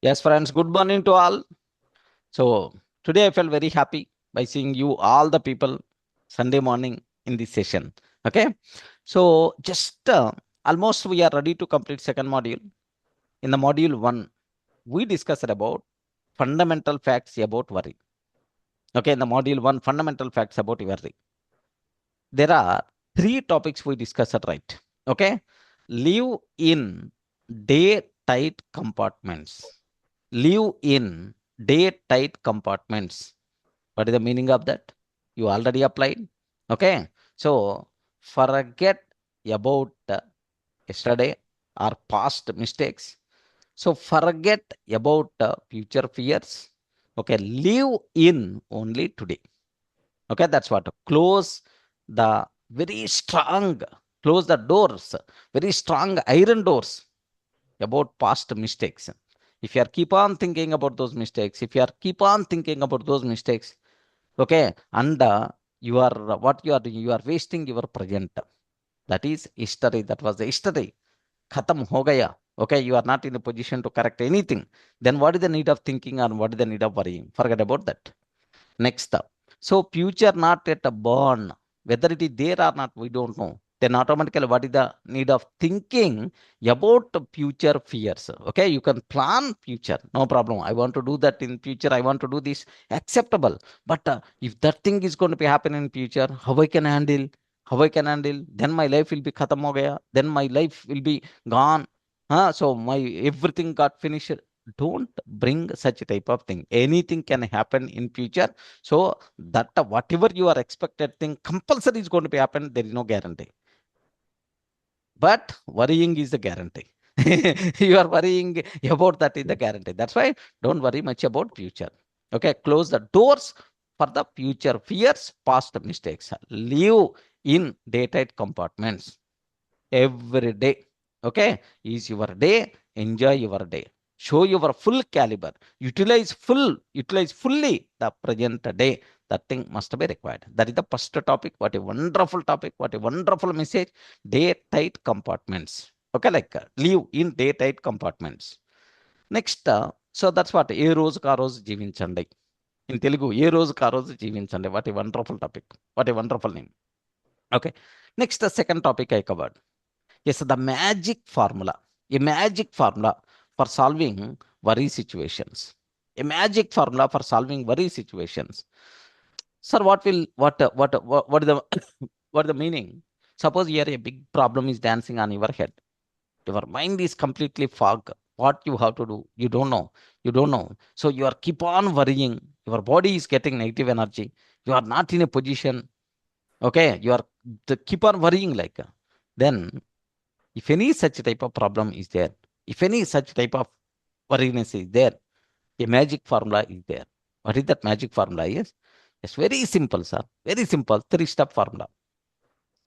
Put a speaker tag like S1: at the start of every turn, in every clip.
S1: Yes, friends, good morning to all. So, today I felt very happy by seeing you, all the people, Sunday morning in this session. Okay. So, just almost we are ready to complete second module. In the module one, we discussed about fundamental facts about worry. Okay. In the module one, fundamental facts about worry. There are three topics we discussed, right? Okay. Live in day tight compartments. Live in day tight compartments. What is the meaning of that? You already applied. Okay. So forget about yesterday or past mistakes. So forget about future fears. Okay. Live in only today. Okay. That's what. Close the very strong, close the doors, very strong iron doors about past mistakes. If you are keep on thinking about those mistakes, if you are keep on thinking about those mistakes, okay, and you are what you are doing, you are wasting your present. That is history. That was the history. Khatam ho gaya. Okay, you are not in a position to correct anything. Then what is the need of thinking and what is the need of worrying? Forget about that. Next up. So future not yet born. Whether it is there or not, we don't know. Then automatically, what is the need of thinking about the future fears? Okay, you can plan future, no problem. I want to do that in future. I want to do this, acceptable. But if that thing is going to be happening in future, how I can handle? How I can handle? Then my life will be khatam ho gaya. Then my life will be gone. So my everything got finished. Don't bring such type of thing. Anything can happen in future. So that whatever you are expected thing compulsory is going to be happen. There is no guarantee. But worrying is the guarantee. You are worrying about that is the guarantee. That's why don't worry much about future. Okay, close the doors for the future fears, past mistakes. Live in daytime compartments every day. Okay, is your day. Enjoy your day. Show your full caliber. Utilize fully the present day. That thing must be required. That is the first topic. What a wonderful topic. What a wonderful message. Day tight compartments. Okay, like live in day tight compartments. Next, so that's what ఏ రోజు కా రోజు జీవించండి. In Telugu, ఏ రోజు కా రోజు జీవించండి. What a wonderful topic. What a wonderful name. Okay. Next, the second topic I covered. Yes, the magic formula. A magic formula for solving worry situations. A magic formula for solving worry situations. Sir, what is the what is the meaning? Suppose here a big problem is dancing on your head. Your mind is completely fog. What you have to do, you don't know. You don't know. So you are keep on worrying. Your body is getting negative energy. You are not in a position. Okay, you are keep on worrying like. Then if any such type of problem is there, if any such type of worriness is there, a magic formula is there. What is that magic formula? Yes, it's very simple, sir. Very simple. Three-step formula.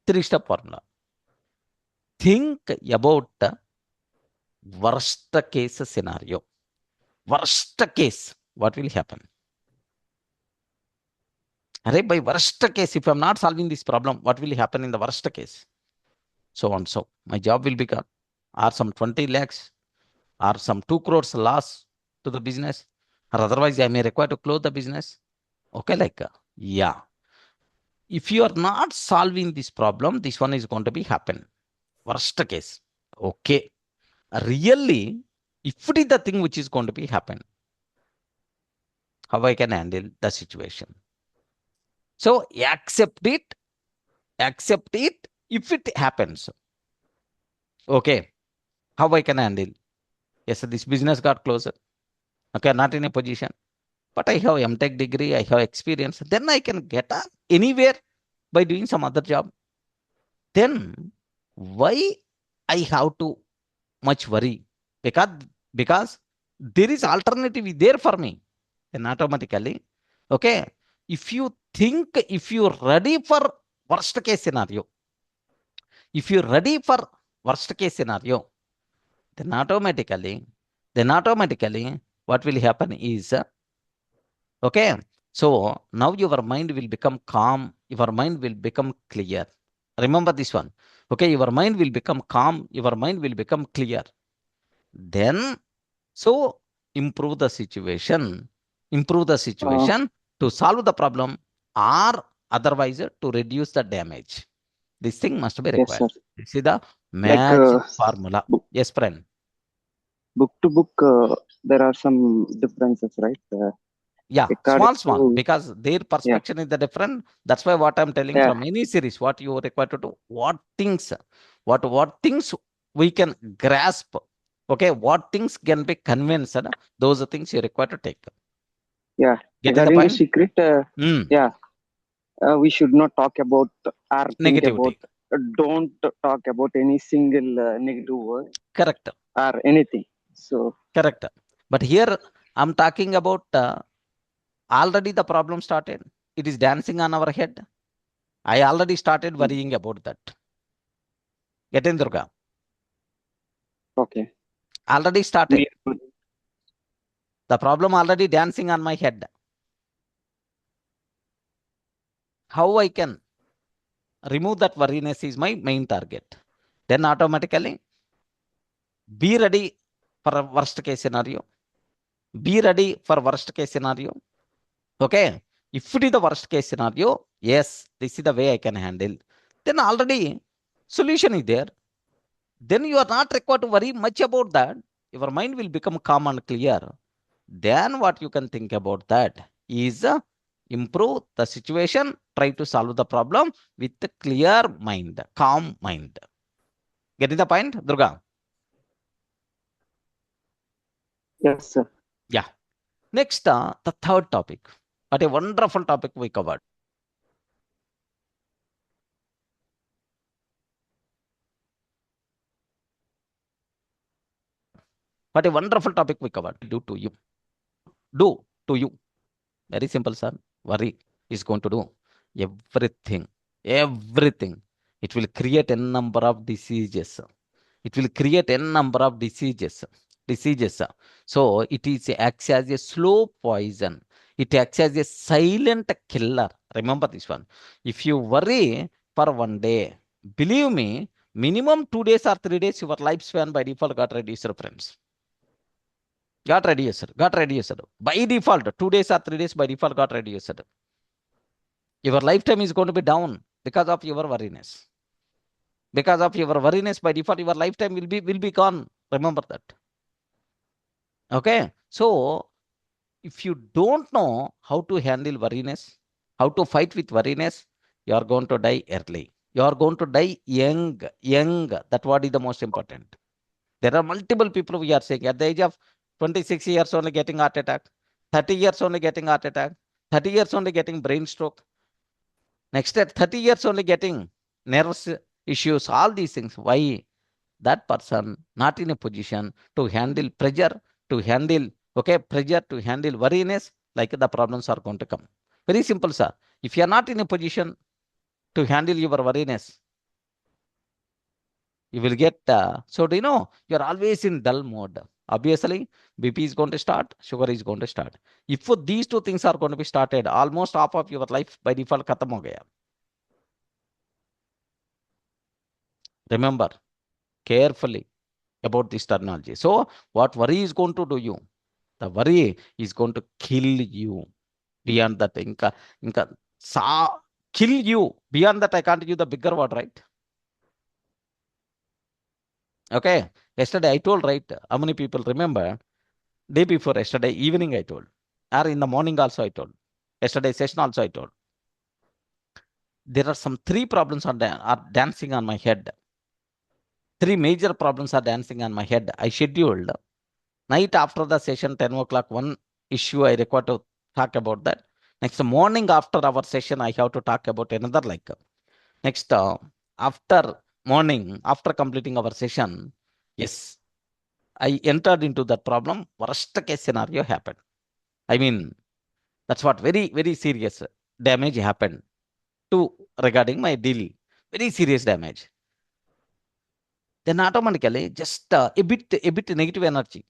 S1: Three-step formula. Think about the worst case scenario. Worst case, what will happen? Array, by worst case, if I'm not solving this problem, what will happen in the worst case? So on so. My job will be gone. Or some 20 lakhs or some 2 crores loss to the business, or otherwise I may require to close the business. Okay, like, yeah. If you are not solving this problem, this one is going to be happen. Worst case. Okay. Really, if it is the thing which is going to be happen, how I can handle the situation? So accept it if it happens. Okay. How I can handle? Yes, this business got closed. Okay, not in a position. But I have MTech degree, I have experience. Then I can get anywhere by doing some other job. Then why I have to much worry? Because there is alternative there for me. Then automatically, okay. If you think, if you're ready for worst case scenario, if you're ready for worst case scenario, then automatically, what will happen is okay. So now your mind will become calm. Your mind will become clear. Remember this one. Okay. Your mind will become calm. Your mind will become clear. Then, so improve the situation to solve the problem, or otherwise to reduce the damage. This thing must be required.
S2: Yes, sir.
S1: This is the
S2: Like
S1: magic formula. Yes, friend.
S2: book to book, there are some differences, right?
S1: Yeah,
S2: According
S1: small,
S2: to,
S1: because their perspective is the different. That's why what I'm telling
S2: yeah,
S1: from any series, what you require to do, what things we can grasp. Okay, what things can be convinced, those are things you require to take.
S2: yeah.
S1: Getting the
S2: Regarding the
S1: point?
S2: secret, yeah, we should not talk about or think about.
S1: Negativity.
S2: Don't talk about any single negative word
S1: Correct.
S2: or anything. So,
S1: Correct. But here I'm talking about already the problem started. It is dancing on our head. I already started worrying about that. Getting Durga.
S2: okay.
S1: Already started.
S2: We,
S1: The problem already dancing on my head. How I can remove that worriness is my main target. Then automatically be ready for a worst case scenario. Be ready for worst case scenario. Okay. If it is the worst case scenario, yes, this is the way I can handle. Then already solution is there. Then you are not required to worry much about that. Your mind will become calm and clear. Then what you can think about that is improve the situation, try to solve the problem with a clear mind, calm mind. Getting the point, Durga?
S2: yes, sir.
S1: Yeah. Next, the third topic. What a wonderful topic we covered. What a wonderful topic we covered. Do to you. Do to you. Very simple, sir. Worry is going to do everything. Everything. It will create a number of diseases. It will create a number of diseases. So it is acts as a slow poison. It acts as a silent killer. Remember this one. If you worry for one day, believe me, minimum 2 days or 3 days, your lifespan by default got reduced, friends. Got reduced. Got reduced. By default, 2 days or 3 days by default got reduced. Your lifetime is going to be down because of your worriness. Because of your worriness, by default, your lifetime will be gone. Remember that. Okay. So if you don't know how to handle worriness, how to fight with worriness, you are going to die early. You are going to die young. Young. That what is the most important. There are multiple people we are saying at the age of 26 years only getting heart attack, 30 years only getting heart attack, 30 years only getting brain stroke. Next at 30 years only getting nerves issues, all these things. Why? That person not in a position to handle pressure, to handle, okay, pressure, to handle worriness, like the problems are going to come. Very simple, sir. If you are not in a position to handle your worriness, you will get, so do you know, you're always in dull mode. Obviously, BP is going to start, sugar is going to start. If these two things are going to be started, almost half of your life by default khatam ho gaya. Remember carefully about this terminology. So, what worry is going to do you? The worry is going to kill you. Beyond that, inka kill you. Beyond that, I can't give the bigger word, right? Okay. Yesterday I told, right? How many people remember? Day before yesterday evening I told, or in the morning also I told. Yesterday session also I told. There are some three problems are dancing on my head. Three major problems are dancing on my head. I scheduled night after the session 10 o'clock. One issue I require to talk about that. Next morning after our session, I have to talk about another like. Next after morning, after completing our session, yes, I entered into that problem. Worst case scenario happened. I mean, that's what very serious damage happened to regarding my deal. Very serious damage. Then automatically just a bit negative energy,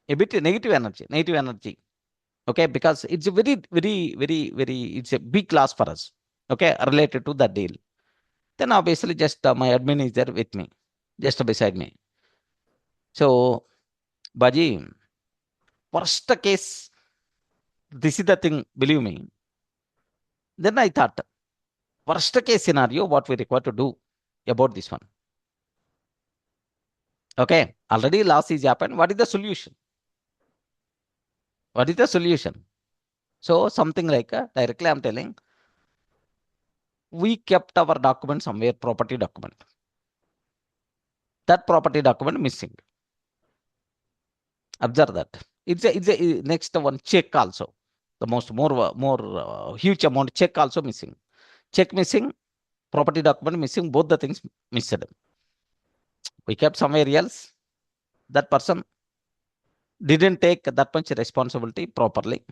S1: negative energy. Okay, because it's a very, it's a big loss for us. Okay, related to that deal. Then obviously just my admin is there with me, just beside me. So, Baji, worst case, this is the thing, believe me. Then I thought, worst case scenario, what we require to do about this one. Okay, already loss is happened. What is the solution? What is the solution? So something like directly I'm telling, we kept our document somewhere, property document. That property document missing. Observe that. It's a next one check also. The more huge amount check also missing. Check missing, property document missing, both the things missed. We kept somewhere else. That person didn't take that much responsibility properly.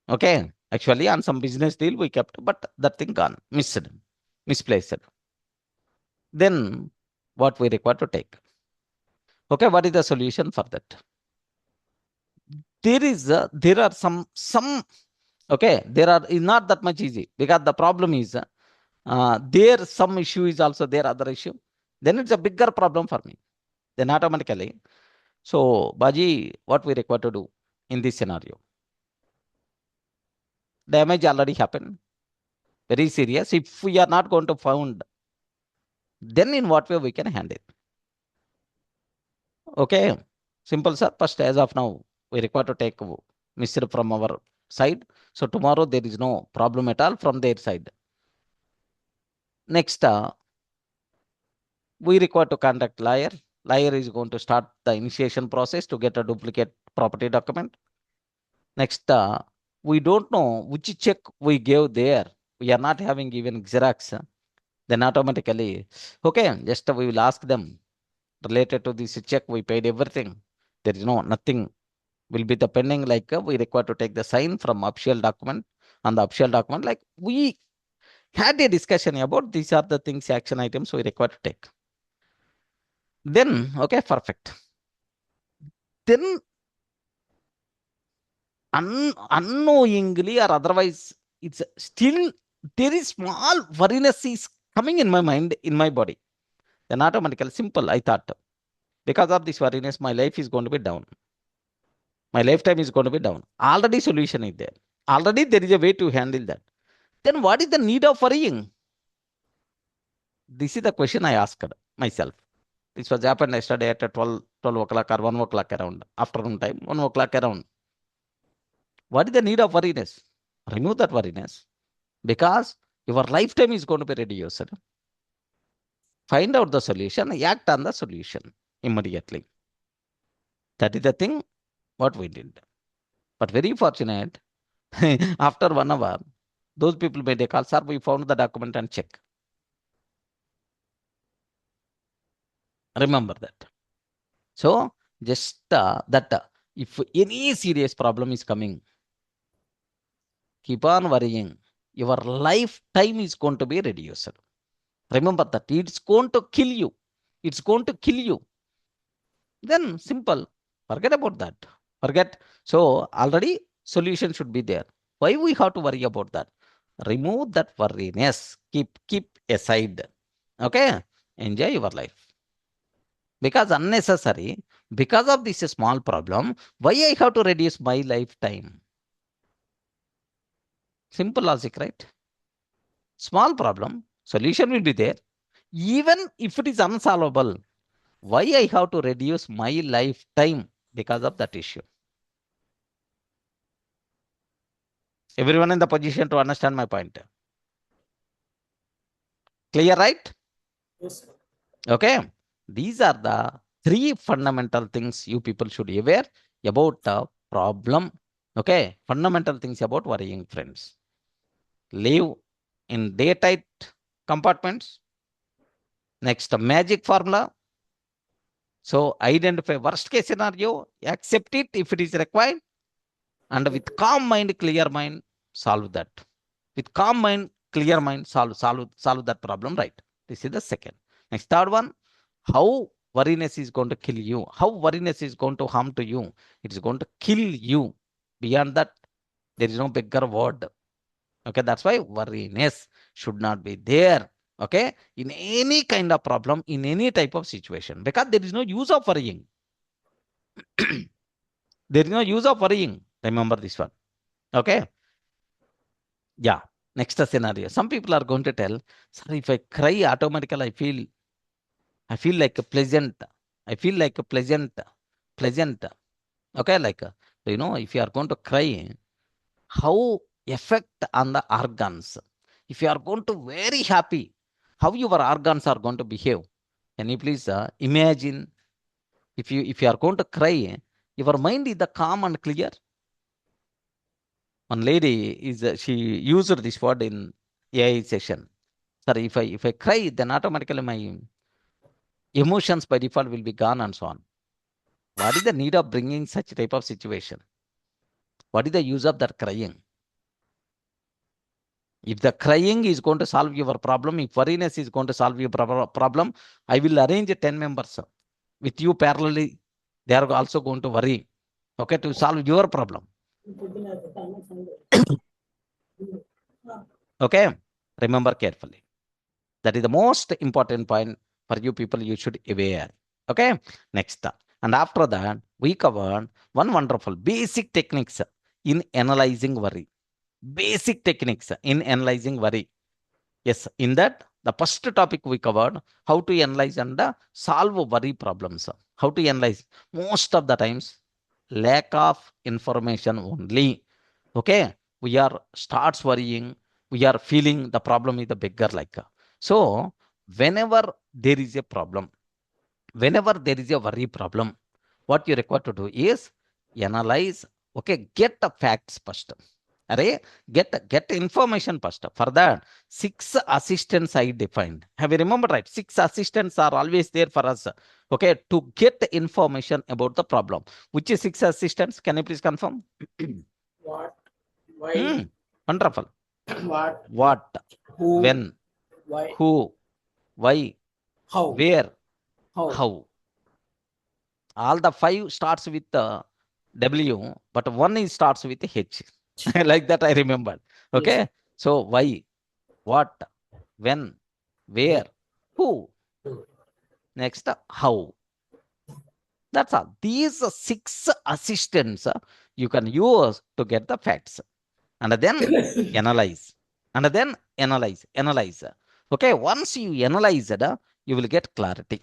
S1: Okay, actually on some business deal we kept, but that thing gone, missed, misplaced. Then what we require to take? Okay, what is the solution for that? There are some okay, there are is not that much easy, because the problem is there some issue is also there, other issue. Then it's a bigger problem for me. Then automatically, so Baji, what we require to do in this scenario? Damage already happened, very serious. If we are not going to found, then in what way we can handle? Okay, simple sir. First, as of now, we require to take Mr. from our side. So tomorrow there is no problem at all from their side. Next, we require to contact lawyer. Lawyer is going to start the initiation process to get a duplicate property document. Next, we don't know which check we gave there. We are not having even Xerox. Then automatically, okay, just we will ask them related to this check. We paid everything. There is nothing will be the pending, like we require to take the sign from official document on the official document. Like we had a discussion about these are the things, action items we require to take. Then, okay, perfect. Then unknowingly or otherwise, it's still there is small worriness is coming in my mind, in my body. Then automatically, simple, I thought, because of this worriness, my life is going to be down. My lifetime is going to be down. Already solution is there. Already there is a way to handle that. Then what is the need of worrying? This is the question I asked myself. This was happened yesterday at 12 o'clock or 1 o'clock around, afternoon time, 1 o'clock around. What is the need of worriness? Remove that worriness, because your lifetime is going to be reduced. Find out the solution, act on the solution immediately. That is the thing what we did. But very fortunate, after 1 hour, those people made a call, sir, we found the document and check. Remember that. So just that if any serious problem is coming, keep on worrying. Your lifetime is going to be reduced. Remember that it's going to kill you. It's going to kill you. Then simple, forget about that. Forget. So already solution should be there. Why we have to worry about that? Remove that worriness. Keep aside. Okay. Enjoy your life. Because unnecessary, because of this small problem, why I have to reduce my lifetime? Simple logic, right? Small problem, solution will be there. Even if it is unsolvable, why I have to reduce my lifetime because of that issue? Everyone in the position to understand my point. Clear, right?
S3: Yes, sir.
S1: Okay. These are the 3 fundamental things you people should be aware about the problem. Okay. Fundamental things about worrying, friends. Live in daytight compartments. Next, magic formula. So identify worst case scenario, accept it if it is required, and with calm mind, clear mind, solve that. With calm mind, clear mind, solve that problem, right? This is the second. Next, third one, how worriness is going to kill you, how worriness is going to harm to you. It is going to kill you. Beyond that, there is no bigger word. Okay, that's why worriness should not be there. Okay, in any kind of problem, in any type of situation, because there is no use of worrying. There is no use of worrying. Remember this one. Okay. Yeah. Next scenario. Some people are going to tell, sir, if I cry automatically, I feel like a pleasant. I feel like a pleasant. Okay, like if you are going to cry, how effect on the organs. If you are going to very happy, how your organs are going to behave. Can you please imagine if you are going to cry, your mind is the calm and clear. One lady she used this word in AI session. Sir, if I cry, then automatically my emotions by default will be gone and so on. What is the need of bringing such type of situation? What is the use of that crying? If the crying is going to solve your problem, if worriness is going to solve your problem, I will arrange 10 members with you parallelly. They are also going to worry, okay, to solve your problem. Okay, remember carefully. That is the most important point for you people. You should aware. Okay, next. And after that, we covered one wonderful basic techniques in analyzing worry. Basic techniques in analyzing worry. Yes, in that, the first topic we covered, how to analyze and solve worry problems. How to analyze. Most of the times, lack of information only. Okay, we are starts worrying. We are feeling the problem is the bigger like. So, whenever there is a problem, whenever there is a worry problem, what you require to do is analyze. Okay, get the facts first. Array, get information first. For that, 6 assistants I defined. Have you remembered, right? 6 assistants are always there for us. Okay, to get the information about the problem. Which is 6 assistants? Can you please confirm?
S3: What? Why?
S1: Wonderful.
S3: What? Who?
S1: When?
S3: Why?
S1: Who? Why?
S3: How?
S1: Where?
S3: How?
S1: How? All the 5 starts with W, but one is starts with H. Like that I remember. Okay.
S3: Yes.
S1: So why, what, when, where, who? Next, how. That's all. These 6 assistants you can use to get the facts. And then analyze. And then analyze. Okay. Once you analyze it, you will get clarity.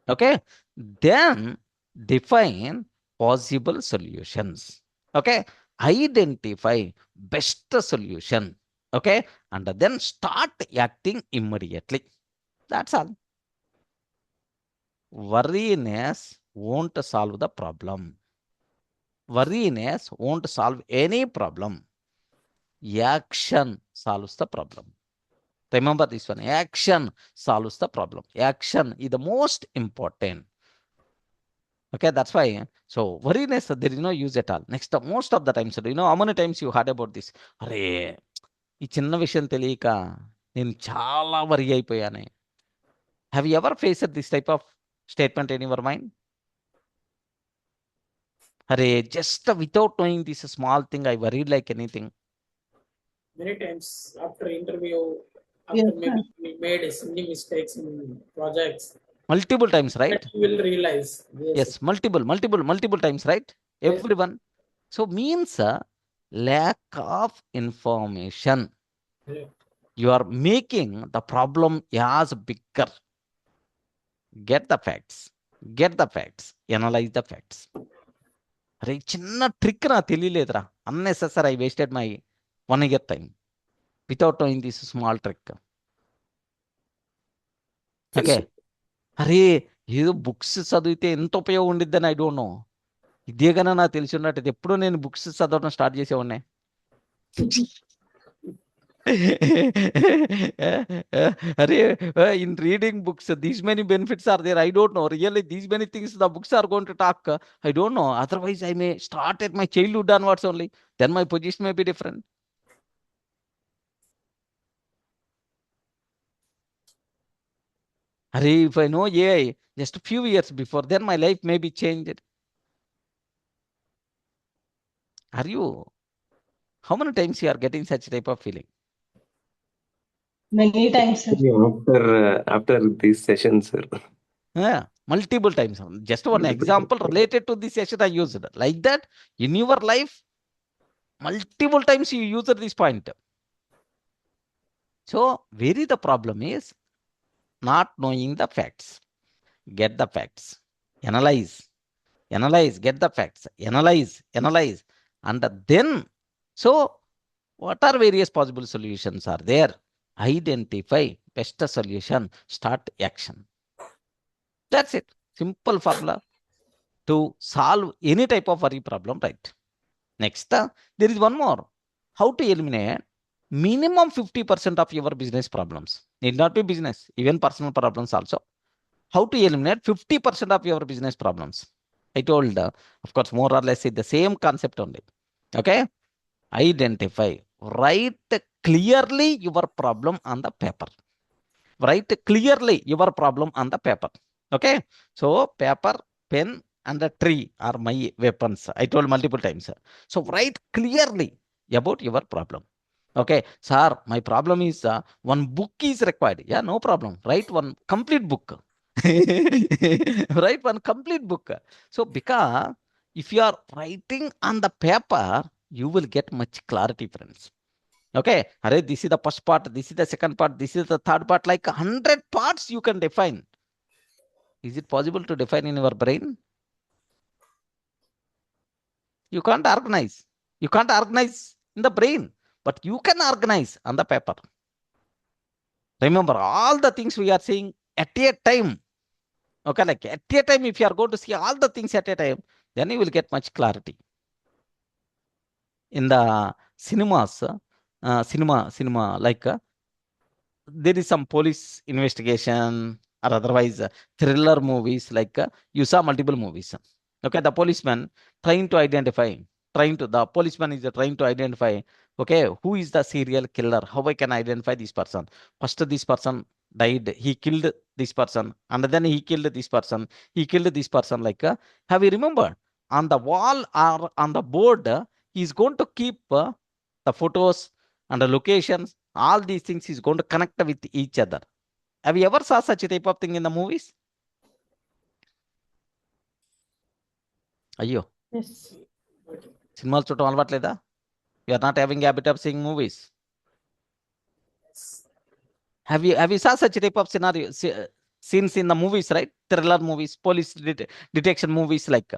S1: Okay. Then define possible solutions. Okay. Identify best solution. Okay. And then start acting immediately. That's all. Worriness won't solve the problem. Worriness won't solve any problem. Action solves the problem. Remember this one. Action solves the problem. Action is the most important. Okay, that's why. So worriness, there is no use at all. Next, most of the times, do you know how many times you heard about this? అరే ఈ చిన్న విషయం తెలియక నేను చాలా వరి అయిపోయాను. Have you ever faced this type of statement in your mind? అరే just without knowing this small thing, I worried like anything.
S3: Many times after interview, after maybe we made many mistakes in projects.
S1: Multiple times, right?
S3: That you will realize.
S1: Yes, multiple times, right?
S3: Yes.
S1: Everyone. So means lack of information.
S3: Yeah.
S1: You are making the problem as bigger. Get the facts. Analyze the facts. అరే చిన్న trick నా తెలియలేదురా. Unnecessary I wasted my 1 year time without knowing this small trick. Okay, అరే ఏదో books చదివితే ఎంత ఉపయోగం ఉండిద్దని I don't know. ఇదే కన్నా నాకు తెలిసి ఉన్నట్టు ఎప్పుడో నేను బుక్స్ చదవడం స్టార్ట్ చేసేవాడిని. In reading books, these many benefits are there. I don't know. Really, these many things the books are going to talk. I don't know. Otherwise, I may start at my childhood onwards only. Then my position may be different. If I know AI just a few years before, then my life may be changed. Are you? How many times you are getting such type of feeling?
S4: Many times, sir.
S5: After this session, sir.
S1: Yeah, multiple times. Just one example related to this session I used. Like that, in your life, multiple times you use this point. So, where the problem is not knowing the facts. Get the facts. Analyze, get the facts. Analyze. And then, so what are various possible solutions are there? Identify best solution, start action. That's it. Simple formula to solve any type of worry problem, right? Next, there is one more. How to eliminate minimum 50% of your business problems. Need not be business, even personal problems also. How to eliminate 50% of your business problems. I told, of course, more or less the same concept only. Okay? Identify. Write clearly your problem on the paper. Write clearly your problem on the paper. Okay? So, paper, pen, and the tree are my weapons. I told multiple times. So, write clearly about your problem. Okay, sir, my problem is one book is required. Yeah, no problem. Write one complete book. Write one complete book. So, because if you are writing on the paper, you will get much clarity, friends. Okay, this is the first part, this is the second part, this is the third part, like 100 parts you can define. Is it possible to define in your brain? You can't organize. You can't organize in the brain, but you can organize on the paper. Remember, all the things we are seeing at a time. Okay, like at a time, if you are going to see all the things at a time, then you will get much clarity. In the cinemas, like there is some police investigation or otherwise thriller movies, like you saw multiple movies. Okay, the policeman trying to identify, the policeman is trying to identify, okay, who is the serial killer? How I can identify this person? First, this person died, he killed this person, and then he killed this person, like, have you remembered? On the wall or on the board, he is going to keep the photos and the locations, all these things is going to connect with each other. Have you ever saw such a type of thing in the movies? Ayyo.
S4: Yes.
S1: సినిమాలు చూడటం అలవాట్లేదా? You are not having habit of seeing movies. Have you saw such a type of scenario scenes in the movies, right? Thriller movies, police detection movies, like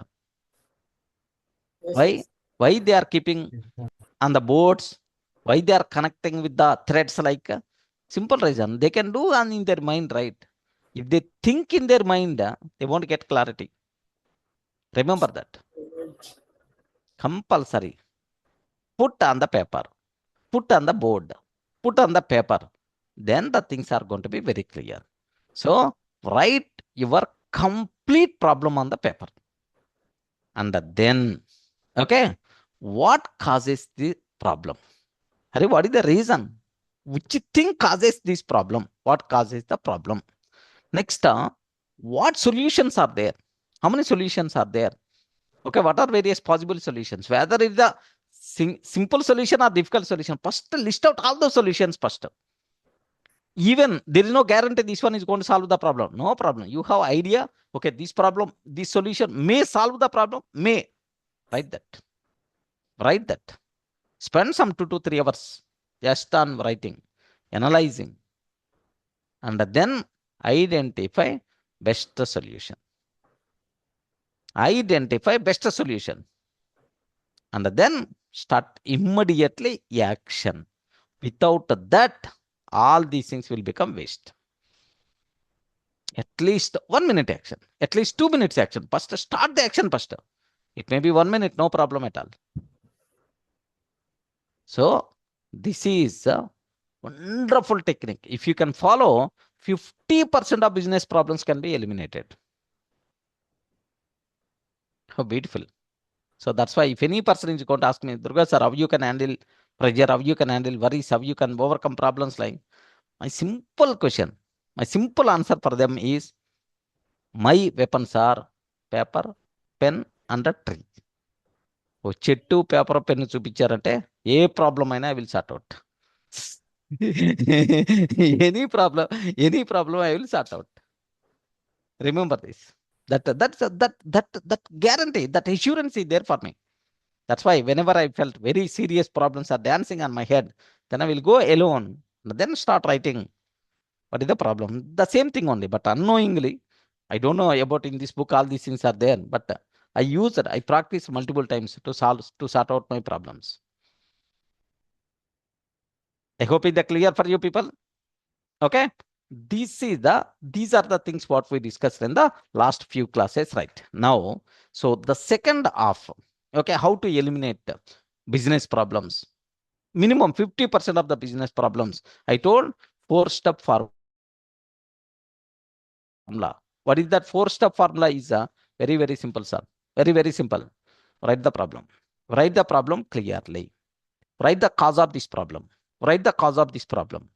S1: why they are keeping on the boards? Why they are connecting with the threads? Like simple reason, they can do on in their mind, right? If they think in their mind, they won't get clarity. Remember that. Compulsory. Put on the paper, put on the board, put on the paper. Then the things are going to be very clear. So write your complete problem on the paper. And then, okay, what causes the problem? What is the reason? Which thing causes this problem? What causes the problem? Next, what solutions are there? How many solutions are there? Okay, what are various possible solutions? Whether it's the simple solution or difficult solution, first list out all the solutions first. Even there is no guarantee this one is going to solve the problem. No problem. You have idea, okay, this problem, this solution may solve the problem, may. Write that. Spend some 2 to 3 hours just on writing, analyzing, and then identify best solution. Identify best solution. And then start immediately action. Without that, all these things will become waste. At least 1 minute action, at least 2 minutes action. First, start the action first. It may be 1 minute, no problem at all. So, this is a wonderful technique. If you can follow, 50% of business problems can be eliminated. How beautiful. So that's why if any person is going to ask me, Durga sir, how you can handle pressure, how you can handle worries, how you can overcome problems, like my simple question, my simple answer for them is, my weapons are paper, pen, and a tree. ఓ చెట్టు paper pen చూపించారంటే ఏ problem అయినా I will sort out. Any problem I will sort out. Remember this. That guarantee, that assurance is there for me. That's why whenever I felt very serious problems are dancing on my head, then I will go alone, then start writing. What is the problem? The same thing only, but unknowingly, I don't know about in this book, all these things are there, but I use it, I practice multiple times to sort out my problems. I hope it's clear for you people. Okay. These are the things what we discussed in the last few classes right now. So the second half, okay, how to eliminate business problems. Minimum 50% of the business problems. I told 4-step formula. What is that 4-step formula? Is very, very simple, sir. Very, very simple. Write the problem. Write the problem clearly. Write the cause of this problem. Write the cause of this problem.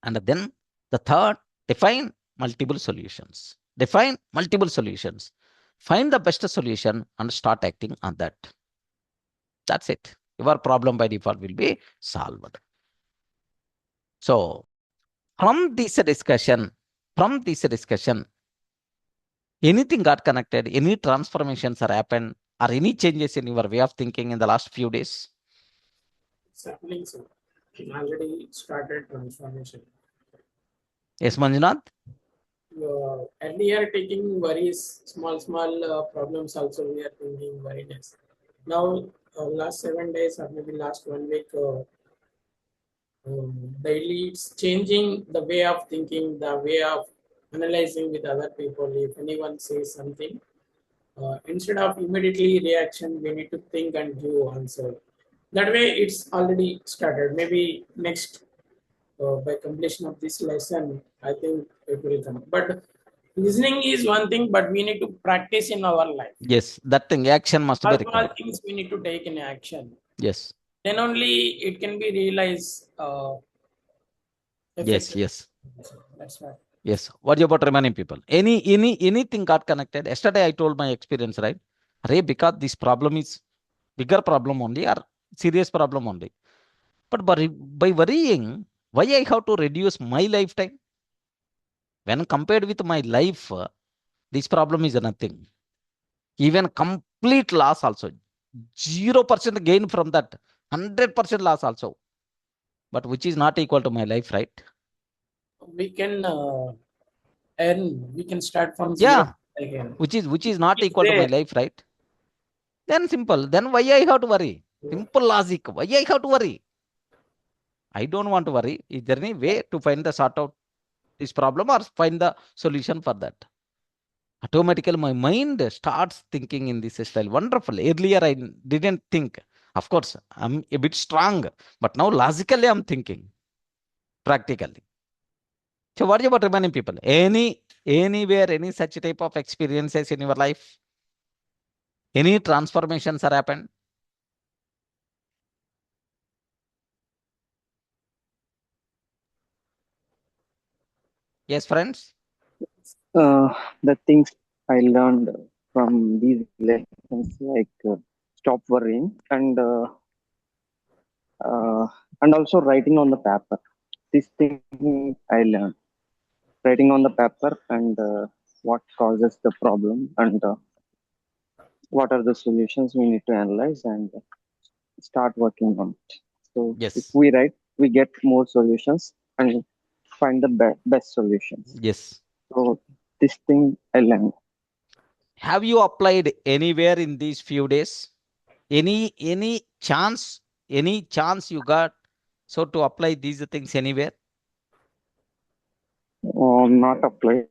S1: And then the third, define multiple solutions. Define multiple solutions. Find the best solution and start acting on that. That's it. Your problem by default will be solved. So from this discussion, anything got connected, any transformations are happened, or any changes in your way of thinking in the last few days?
S3: It's happening, sir. Already started transformation.
S1: Yes, Manjunath?
S3: Earlier taking worries, small problems also we are thinking very less. Now, last 7 days or maybe last 1 week, daily it's changing the way of thinking, the way of analyzing with other people. If anyone says something, instead of immediately reaction, we need to think and give answer. That way, it's already started. Maybe next, by completion of this lesson, I think it will come. But listening is one thing, but we need to practice in our life.
S1: Yes, that thing, action must be
S3: All
S1: required.
S3: things we need to take in action.
S1: Yes.
S3: Then only it can be realized.
S1: Yes.
S3: That's right.
S1: Yes. What about remaining people? Anything got connected? Yesterday I told my experience, right? Ray, because this problem is bigger problem only or serious problem only. But by worrying, why I have to reduce my lifetime? When compared with my life, this problem is nothing. Even complete loss also. 0% gain from that. 100% loss also. But which is not equal to my life, right?
S3: We can earn. We can start from zero again.
S1: Which is not equal to my life, right? Then simple. Then why I have to worry? Simple logic. Why I have to worry? I don't want to worry. Is there any way to find the sort out this problem or find the solution for that? Automatically, my mind starts thinking in this style. Wonderful. Earlier, I didn't think. Of course, I'm a bit strong, but now logically, I'm thinking practically. So, what about remaining people? Anywhere, any such type of experiences in your life? Any transformations have happened? Yes, friends?
S2: The things I learned from these lessons, like stop worrying and also writing on the paper. This thing I learned, writing on the paper and what causes the problem and what are the solutions we need to analyze and start working on it. So
S1: Yes.
S2: if we write, we get more solutions and find the best solutions.
S1: Yes.
S2: So this thing I learned.
S1: Have you applied anywhere in these few days? Any chance you got so to apply these things anywhere?
S2: Not apply.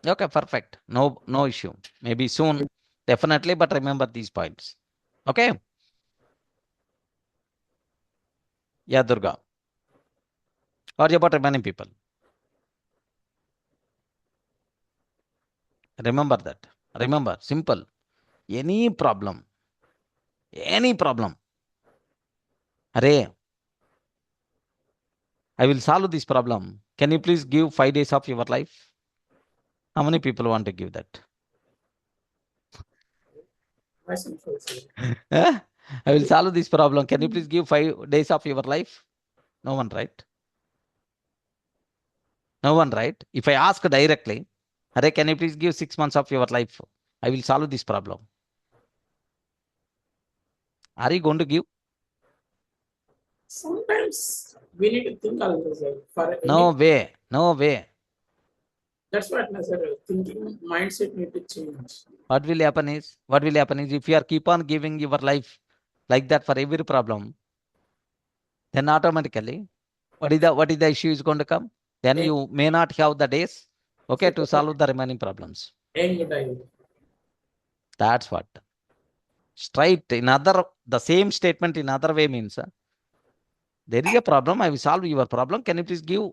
S1: Okay, perfect. No issue. Maybe soon, definitely, but remember these points. Okay. Yeah, Durga. What about remaining people? Remember that. Remember, simple. Any problem. Array, I will solve this problem. Can you please give 5 days of your life? How many people want to give that? I will solve this problem. Can you please give 5 days of your life? No one, right? No one, right? If I ask directly, Arey, can you please give 6 months of your life? I will solve this problem. Are you going to give?
S3: Sometimes we need to think also, sir. For
S1: No
S3: any,
S1: way. No way.
S3: that's what, sir. Thinking mindset need to change.
S1: What will happen is if you are keep on giving your life like that for every problem, then automatically what is the issue is going to come? Then
S3: Young,
S1: you may not have the days, okay, to solve the remaining problems.
S3: young,
S1: That's what. Straight in other, the same statement in other way means there is a problem. I will solve your problem. Can you please give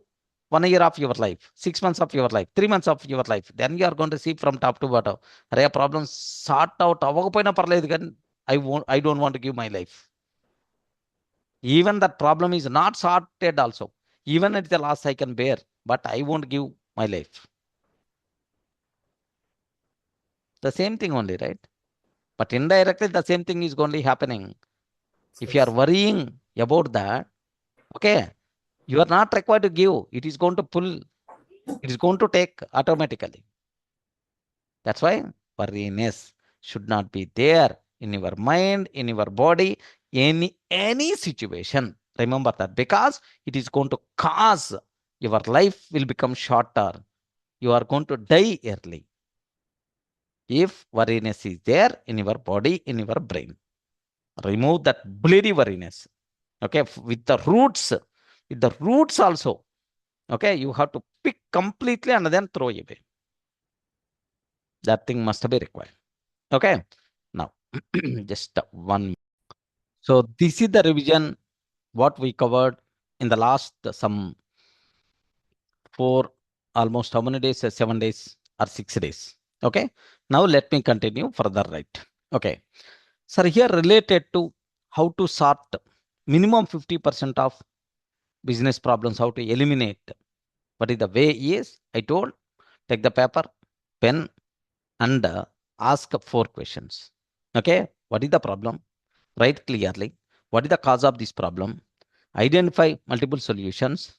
S1: 1 year of your life, 6 months of your life, 3 months of your life? Then you are going to see from top to bottom. Array problem sort out. I don't want to give my life. Even that problem is not sorted also. Even at the loss I can bear, but I won't give my life. The same thing only, right? But indirectly, the same thing is only happening. If you are worrying about that, okay, you are not required to give. It is going to pull. It is going to take automatically. That's why worriness should not be there in your mind, in your body, any situation. Remember that, because it is going to cause your life will become shorter. You are going to die early if worriness is there in your body, in your brain. Remove that bloody worriness. Okay, with the roots also. Okay, you have to pick completely and then throw away. That thing must be required. Okay, now just one. So this is the revision what we covered in the last some 4, almost how many days? 7 days or 6 days. Okay, now let me continue further, right? Okay, sir, here related to how to sort minimum 50% of business problems, how to eliminate. What is the way is, I told, take the paper, pen, and ask 4 questions. Okay, what is the problem? Write clearly. What is the cause of this problem? Identify multiple solutions.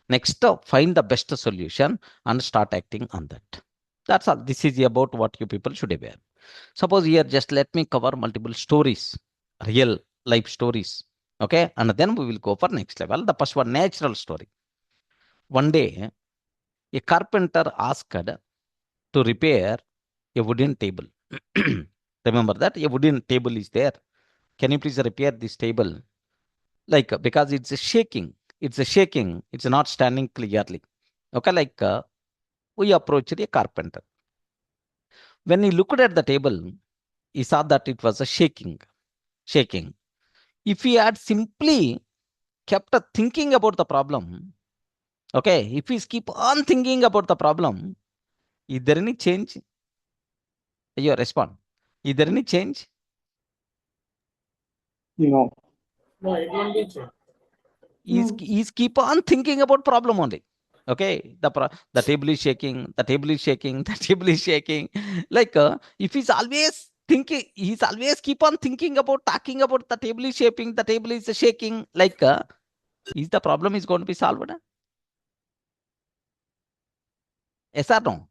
S1: Next, find the best solution and start acting on that. That's all. This is about what you people should aware. Suppose here, just let me cover multiple stories, real life stories. Okay, and then we will go for next level. The first one, natural story. One day, a carpenter asked to repair a wooden table. Remember that a wooden table is there. Can you please repair this table? Like, because it's shaking. It's shaking. It's not standing clearly. Okay, like we approached a carpenter. When he looked at the table, he saw that it was shaking. If he had simply kept thinking about the problem, okay, if he keep on thinking about the problem, is there any change? You respond. Is there any change?
S2: No.
S3: No, it won't be changed.
S1: He's keep on thinking about problem only. Okay, the table is shaking, the table is shaking, the table is shaking. Like if he's always thinking, he's always keep on thinking about talking about the table is shaping, the table is shaking. Like is the problem is going to be solved? Yes or no?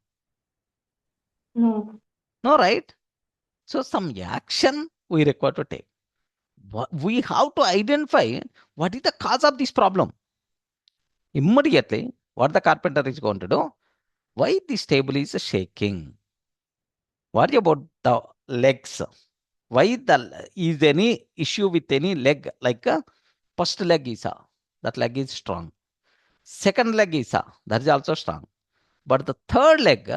S4: No.
S1: No, right? So some action we require to take. We have to identify what is the cause of this problem. Immediately, what the carpenter is going to do? Why this table is shaking? What about the legs? Why is any issue with any leg? Like first leg is that leg is strong. Second leg is that is also strong. But the third leg,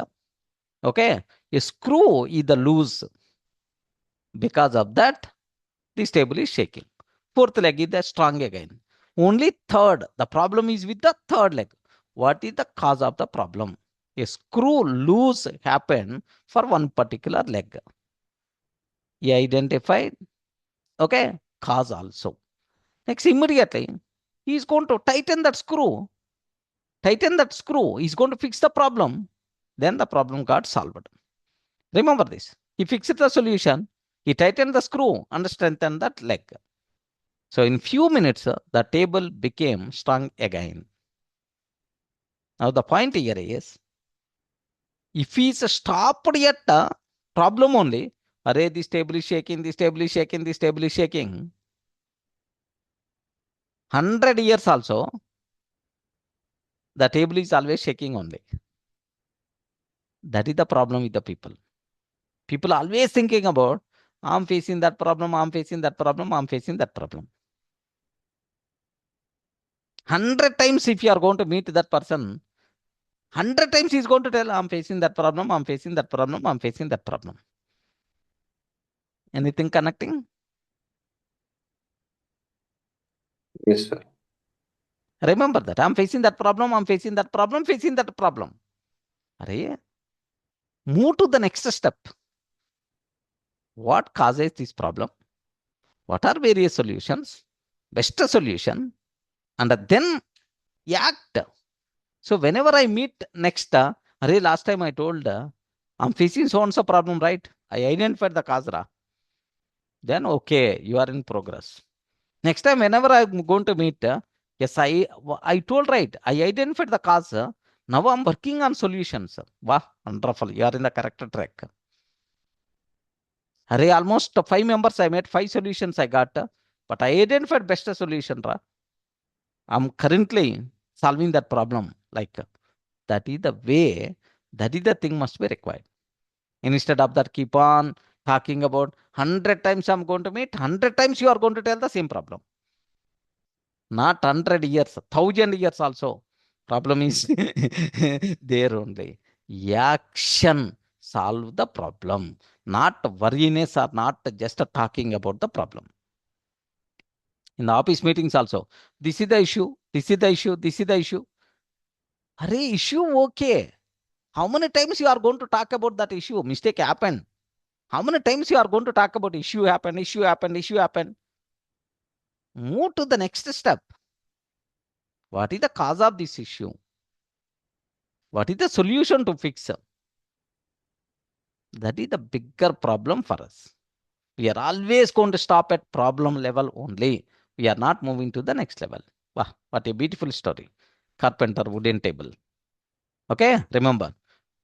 S1: okay, a screw is the loose. Because of that, this table is shaking. Fourth leg is the strong again. Only third. The problem is with the third leg. What is the cause of the problem? A screw loose happened for one particular leg. He identified, okay, cause also. Next, immediately, he is going to tighten that screw. Tighten that screw. He's going to fix the problem. Then the problem got solved. Remember this. He fixed the solution. He tightened the screw and strengthened that leg. So in few minutes, the table became strong again. Now the point here is, If he is stopped at problem only, array this table is shaking, this table is shaking, this table is shaking. 100 years also, the table is always shaking only. That is the problem with the people. People always thinking about, I'm facing that problem, I'm facing that problem, I'm facing that problem. 100 times if you are going to meet that person, 100 times he's going to tell, I'm facing that problem, I'm facing that problem, I'm facing that problem. Anything connecting?
S5: Yes, sir.
S1: Remember that. I'm facing that problem, I'm facing that problem, facing that problem. Array, move to the next step. What causes this problem? What are various solutions? Best solution. And then act. So whenever I meet next, array, last time I told, I'm facing so and so problem, right? I identified the cause. Then okay, you are in progress. Next time, whenever I'm going to meet, yes, I told right. I identified the cause. Now I'm working on solutions. Wow, wonderful. You are in the correct track. Array, almost 5 members I made, 5 solutions I got, but I identified best solution. I'm currently solving that problem. Like that is the way, that is the thing must be required. Instead of that, keep on talking about 100 times I'm going to meet, 100 times you are going to tell the same problem. Not 100 years, 1,000 years also. Problem is there only. Action solve the problem. Not worriness or not just talking about the problem. In the office meetings also, this is the issue, this is the issue, this is the issue. Array, issue okay. How many times you are going to talk about that issue? Mistake happened. How many times you are going to talk about issue happened, issue happened, issue happened? Move to the next step. What is the cause of this issue? What is the solution to fix? That is the bigger problem for us. We are always going to stop at problem level only. We are not moving to the next level. Wow, what a beautiful story. Carpenter wooden table. Okay, remember,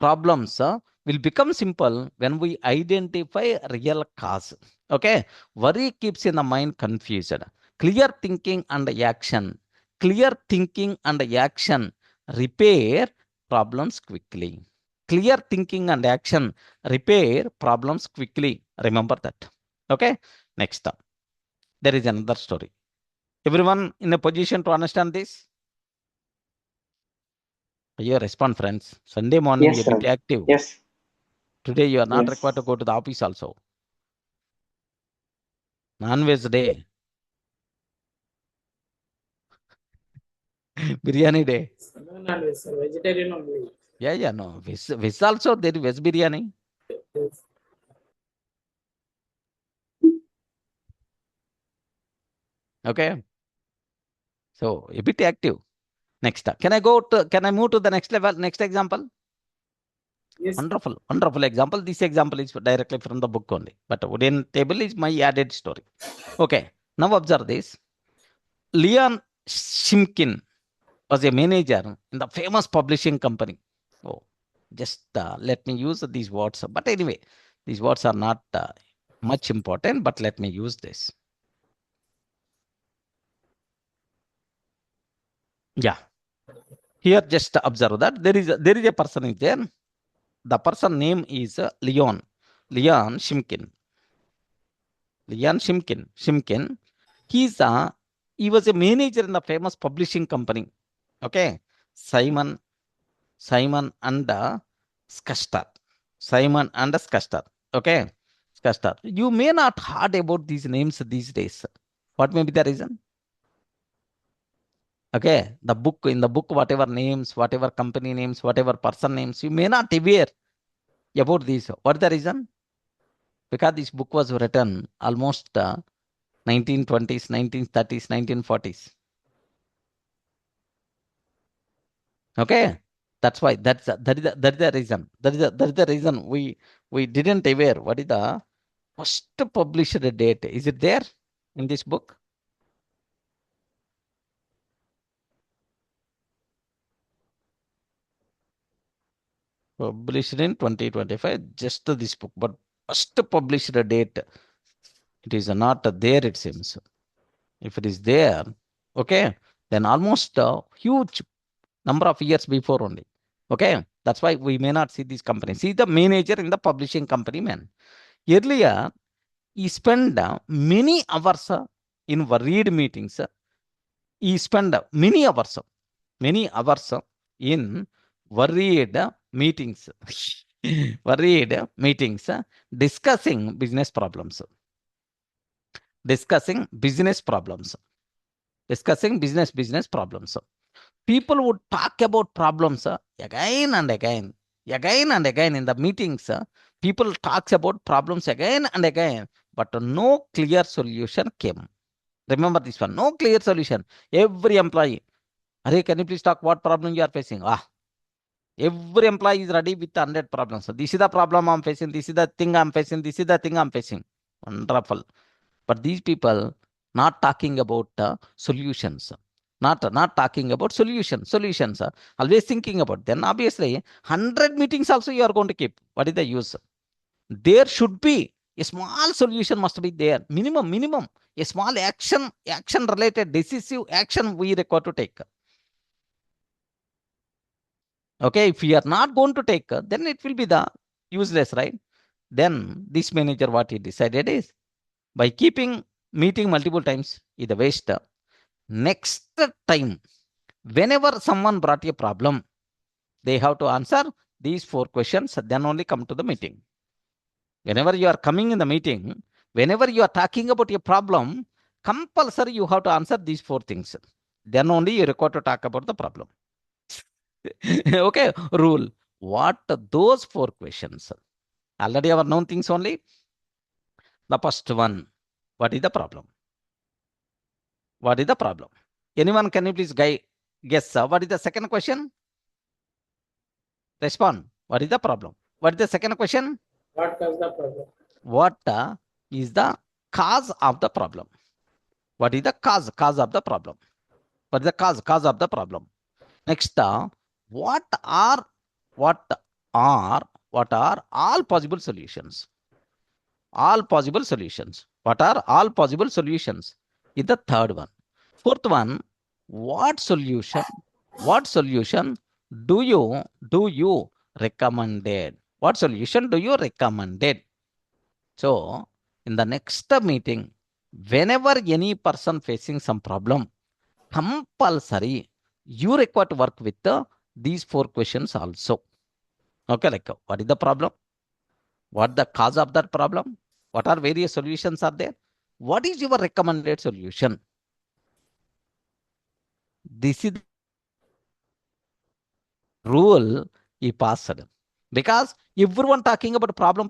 S1: problems will become simple when we identify real cause. Okay, worry keeps in the mind confused. Clear thinking and action. Clear thinking and action repair problems quickly. Clear thinking and action repair problems quickly. Remember that. Okay, next up, there is another story. Everyone in a position to understand this? You respond, friends. Sunday morning,
S2: Yes,
S1: a bit
S2: sir.
S1: active.
S2: Yes.
S1: Today, you are not
S2: Yes.
S1: required to go to the office also. Non-veg day. Biryani day.
S3: No, non-veg, sir. Vegetarian only.
S1: Yeah, no. Veg also, there is veg biryani.
S3: Yes.
S1: Okay. So, a bit active. Next, can I move to the next level, next example?
S3: Yes.
S1: Wonderful, wonderful example. This example is directly from the book only, but wooden table is my added story. Okay, now observe this. Leon Shimkin was a manager in the famous publishing company. Oh, just let me use these words. But anyway, these words are not much important, but let me use this. Yeah. Here, just observe that there is a person in there. The person name is Leon Shimkin. Leon Shimkin. He was a manager in the famous publishing company. Okay, Simon and Skastar. Simon and Skastar. Okay, Skastar. You may not heard about these names these days. What may be the reason? Okay, in the book, whatever names, whatever company names, whatever person names, you may not aware about these. What is the reason? Because this book was written almost 1920s, 1930s, 1940s. Okay, that's why that is the reason. That is the reason we didn't aware what is the first published date. Is it there in this book? Published in 2025, just this book, but first published date, it is not there, it seems. If it is there, okay, then almost a huge number of years before only. Okay, that's why we may not see this company. See the manager in the publishing company, man. Earlier, he spent many hours in worried meetings. He spent many hours in worried meetings, worried meetings, discussing business problems, discussing business problems, discussing business problems. People would talk about problems again and again, in the meetings. People talks about problems again and again, but no clear solution came. Remember this one, no clear solution. Every employee, Are, can you please talk what problem you are facing? Every employee is ready with 100 problems. So this is the problem I'm facing. This is the thing I'm facing. This is the thing I'm facing. Wonderful. But these people not talking about solutions. Not talking about solutions. Always thinking about. Then obviously 100 meetings also you are going to keep. What is the use? There should be a small solution must be there. Minimum. A small action related decisive action we require to take. Okay, if we are not going to take, then it will be the useless, right? Then this manager, what he decided is, by keeping meeting multiple times, is the waste. Next time, whenever someone brought a problem, they have to answer these 4 questions, then only come to the meeting. Whenever you are coming in the meeting, whenever you are talking about a problem, compulsory you have to answer these 4 things. Then only you require to talk about the problem. Okay, rule. What those 4 questions? Already our known things only. The first one, what is the problem? What is the problem? Anyone, can you please guess what is the second question? Respond. What is the problem? What is the second question?
S3: What caused the problem?
S1: What is the cause of the problem? What is the cause of the problem? What is the cause of the problem? Next, what are all possible solutions? All possible solutions. What are all possible solutions? Is the third one. Fourth one, what solution do you recommended? What solution do you recommended? So in the next meeting, whenever any person facing some problem, compulsory you require to work with these 4 questions also. Okay, like what is the problem? What the cause of that problem? What are various solutions are there? What is your recommended solution? This is the rule he passed. Because everyone talking about problem.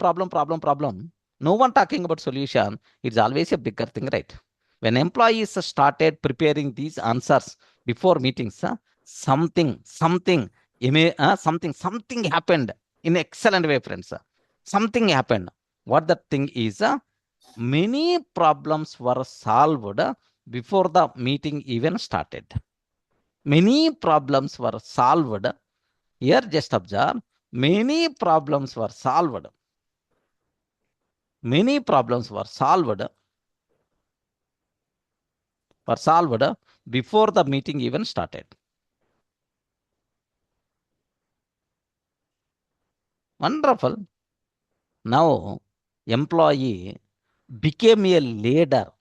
S1: No one talking about solution. It's always a bigger thing, right? When employees started preparing these answers before meetings, something happened in excellent way, friends. Something happened. What the thing is, many problems were solved before the meeting even started. Many problems were solved. Here, just observe. Many problems were solved. Many problems were solved before the meeting even started. Wonderful. Now, employee became a leader.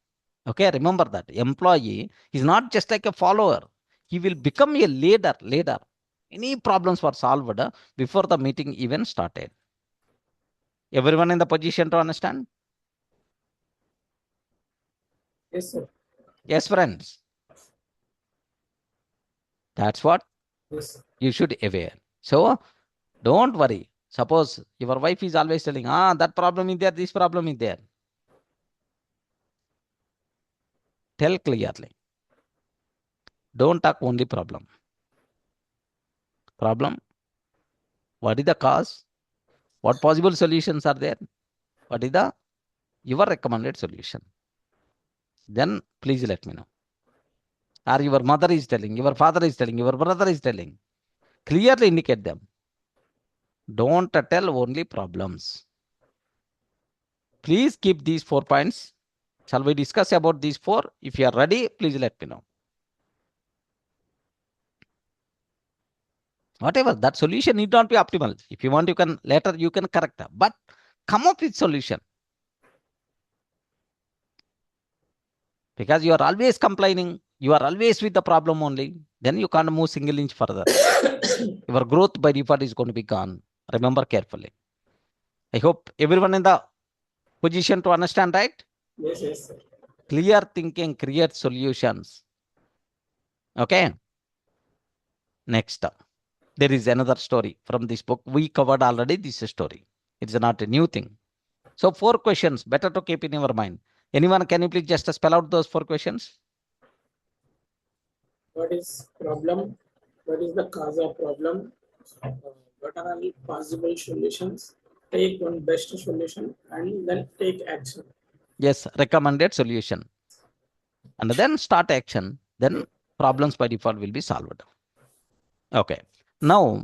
S1: Okay, remember that. Employee is not just like a follower. He will become a leader. Any problems were solved before the meeting even started. Everyone in the position to understand?
S3: Yes, sir.
S1: Yes, friends. That's what
S3: Yes, sir.
S1: you should aware. So, don't worry. Suppose your wife is always telling, that problem is there, this problem is there. Tell clearly. Don't talk only problem. Problem. What is the cause? What possible solutions are there? What is your recommended solution? Then please let me know. Or your mother is telling, your father is telling, your brother is telling. Clearly indicate them. Don't tell only problems. Please keep these 4 points. Shall we discuss about these 4? If you are ready, please let me know. Whatever, that solution need not be optimal. If you want, you can later, you can correct that. But come up with solution. Because you are always complaining, you are always with the problem only, then you can't move single inch further. Your growth by default is going to be gone. Remember carefully. I hope everyone in the position to understand, right?
S3: Yes, yes, sir.
S1: Clear thinking creates solutions. Okay. Next, there is another story from this book. We covered already this story. It's not a new thing. So 4 questions, better to keep in your mind. Anyone, can you please just spell out those 4 questions?
S3: What is problem? What is the cause of problem? What are all possible solutions? Take one best solution and then take action.
S1: Yes, recommended solution. And then start action. Then problems by default will be solved. Okay. Now,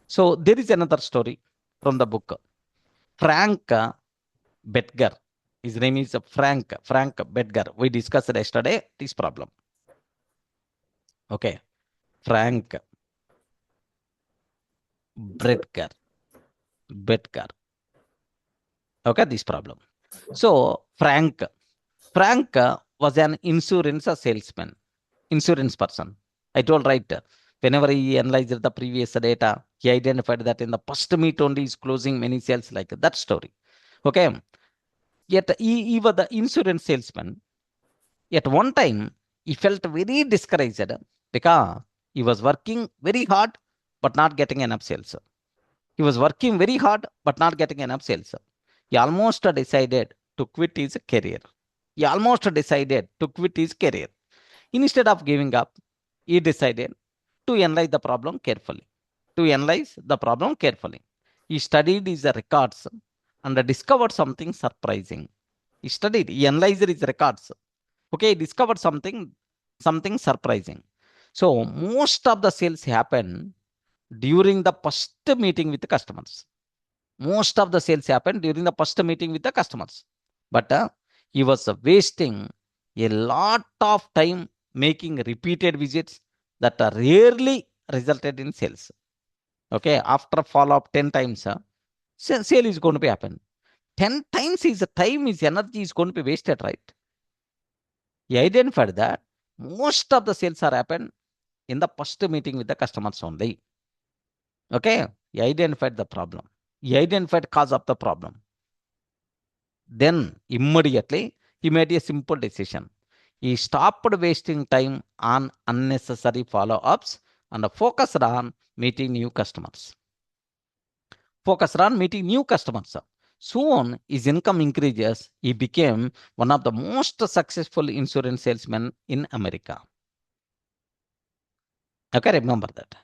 S1: so there is another story from the book. Frank Betger. His name is Frank Betger. We discussed yesterday this problem. Okay. Frank Betger. Okay, this problem. So Frank was an insurance salesman, insurance person. I told right, whenever he analyzed the previous data, he identified that in the first meet only is closing many sales, like that story. Okay. Yet he was the insurance salesman. At one time, he felt very discouraged because he was working very hard but not getting enough sales. He was working very hard but not getting enough sales. He almost decided to quit his career. Instead of giving up, he decided to analyze the problem carefully. He studied his records and discovered something surprising. He analyzed his records. Okay, he discovered something surprising. So most of the sales happen during the first meeting with the customers. But he was wasting a lot of time making repeated visits that rarely resulted in sales. Okay, after follow-up 10 times, sale is going to be happen. 10 times his time, his energy is going to be wasted, right? He identified that most of the sales are happen in the first meeting with the customers only. Okay, he identified the problem. He identified cause of the problem. Then immediately he made a simple decision. He stopped wasting time on unnecessary follow-ups and focused on meeting new customers. Soon his income increases. He became one of the most successful insurance salesmen in America. Okay, remember that.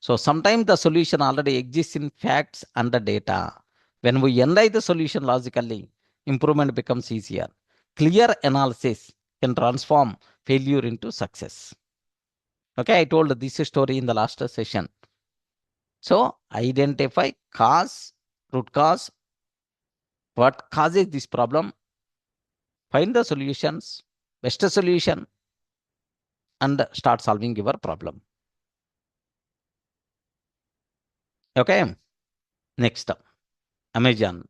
S1: So sometimes the solution already exists in facts and the data. When we analyze the solution logically, improvement becomes easier. Clear analysis can transform failure into success. Okay, I told this story in the last session. So identify root cause, what causes this problem, find the solutions, best solution, and start solving your problem. Okay, next up, Amazon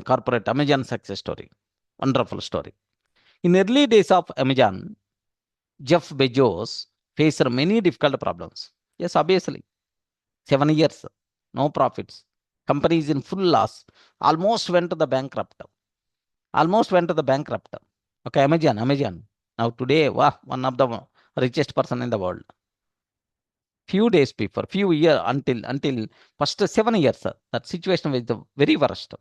S1: corporate, Amazon success story. Wonderful story. In early days of Amazon, Jeff Bezos faced many difficult problems. Yes, obviously. 7 years, no profits. Company is in full loss. Almost went to the bankrupt. Okay, Amazon. Now today, wow, one of the richest person in the world. Few days before, few years until first 7 years, that situation was the very worst.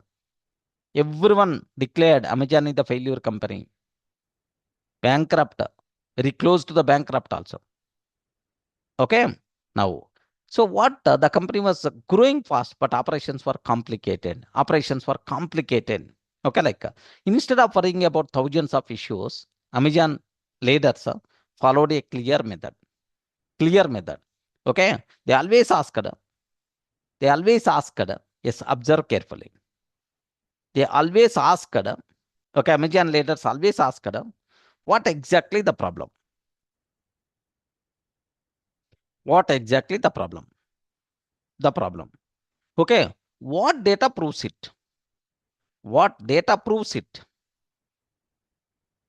S1: Everyone declared Amazon is the failure company. Bankrupt, very close to the bankrupt also. Okay, now, so what the company was growing fast, but operations were complicated. Okay, like instead of worrying about thousands of issues, Amazon leaders followed a clear method. Okay, they always asked, They always asked, yes, observe carefully. They always asked, okay, Amazon leaders always asked, what exactly the problem? What exactly the problem? The problem. Okay, what data proves it? What data proves it?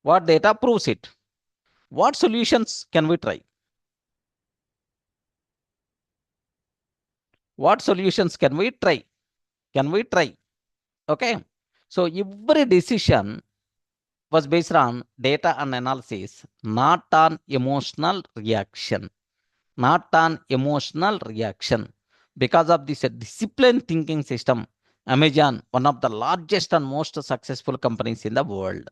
S1: What data proves it? What solutions can we try? What solutions can we try? Can we try? Okay. So every decision was based on data and analysis, not on emotional reaction. Not on emotional reaction. Because of this disciplined thinking system, Amazon, one of the largest and most successful companies in the world.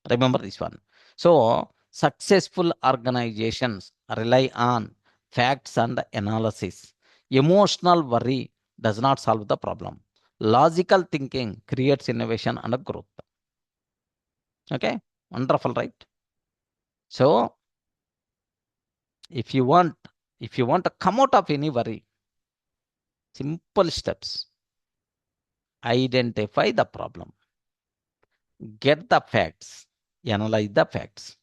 S1: Remember this one. So, successful organizations rely on facts and analysis. Emotional worry does not solve the problem. Logical thinking creates innovation and growth. Okay, wonderful, right? So, if you want to come out of any worry, simple steps. Identify the problem. Get the facts. Analyze the facts.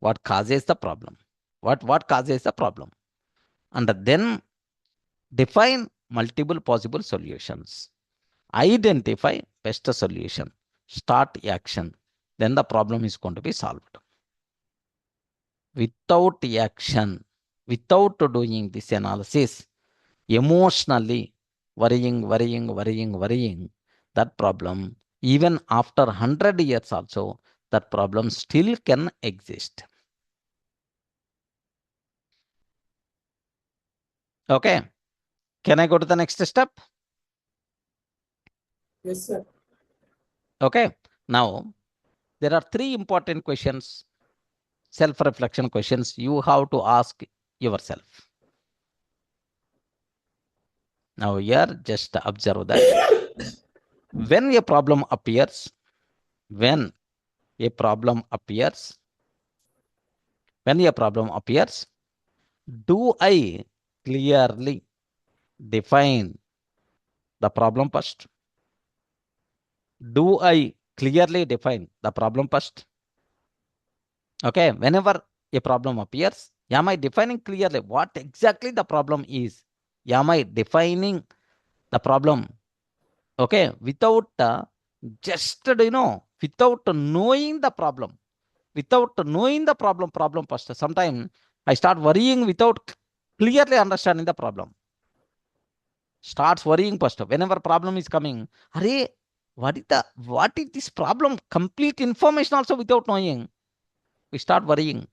S1: What causes the problem? What causes the problem? And then define multiple possible solutions. Identify best solution. Start action. Then the problem is going to be solved. Without action, without doing this analysis, emotionally worrying, that problem, even after 100 years also, that problem still can exist. Okay. Can I go to the next step?
S3: Yes, sir.
S1: Okay. Now, there are 3 important questions, self-reflection questions you have to ask yourself. Now, here, just observe that when a problem appears, when a problem appears, do I clearly define the problem first? Do I clearly define the problem first? Okay, whenever a problem appears, am I defining clearly what exactly the problem is? Am I defining the problem? Okay, without without knowing the problem, problem first. Sometimes I start worrying without clearly understanding the problem. Starts worrying first. Whenever problem is coming, Hare, what is this problem? Complete information also without knowing. We start worrying.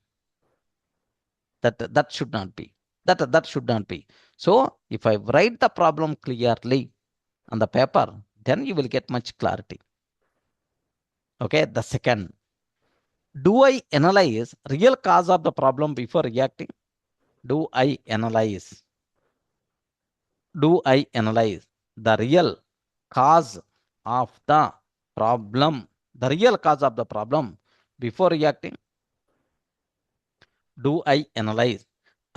S1: That should not be. That should not be. So if I write the problem clearly on the paper, then you will get much clarity. Okay, the second, do I analyze real cause of the problem before reacting? Do I analyze the real cause of the problem? The real cause of the problem before reacting? Do I analyze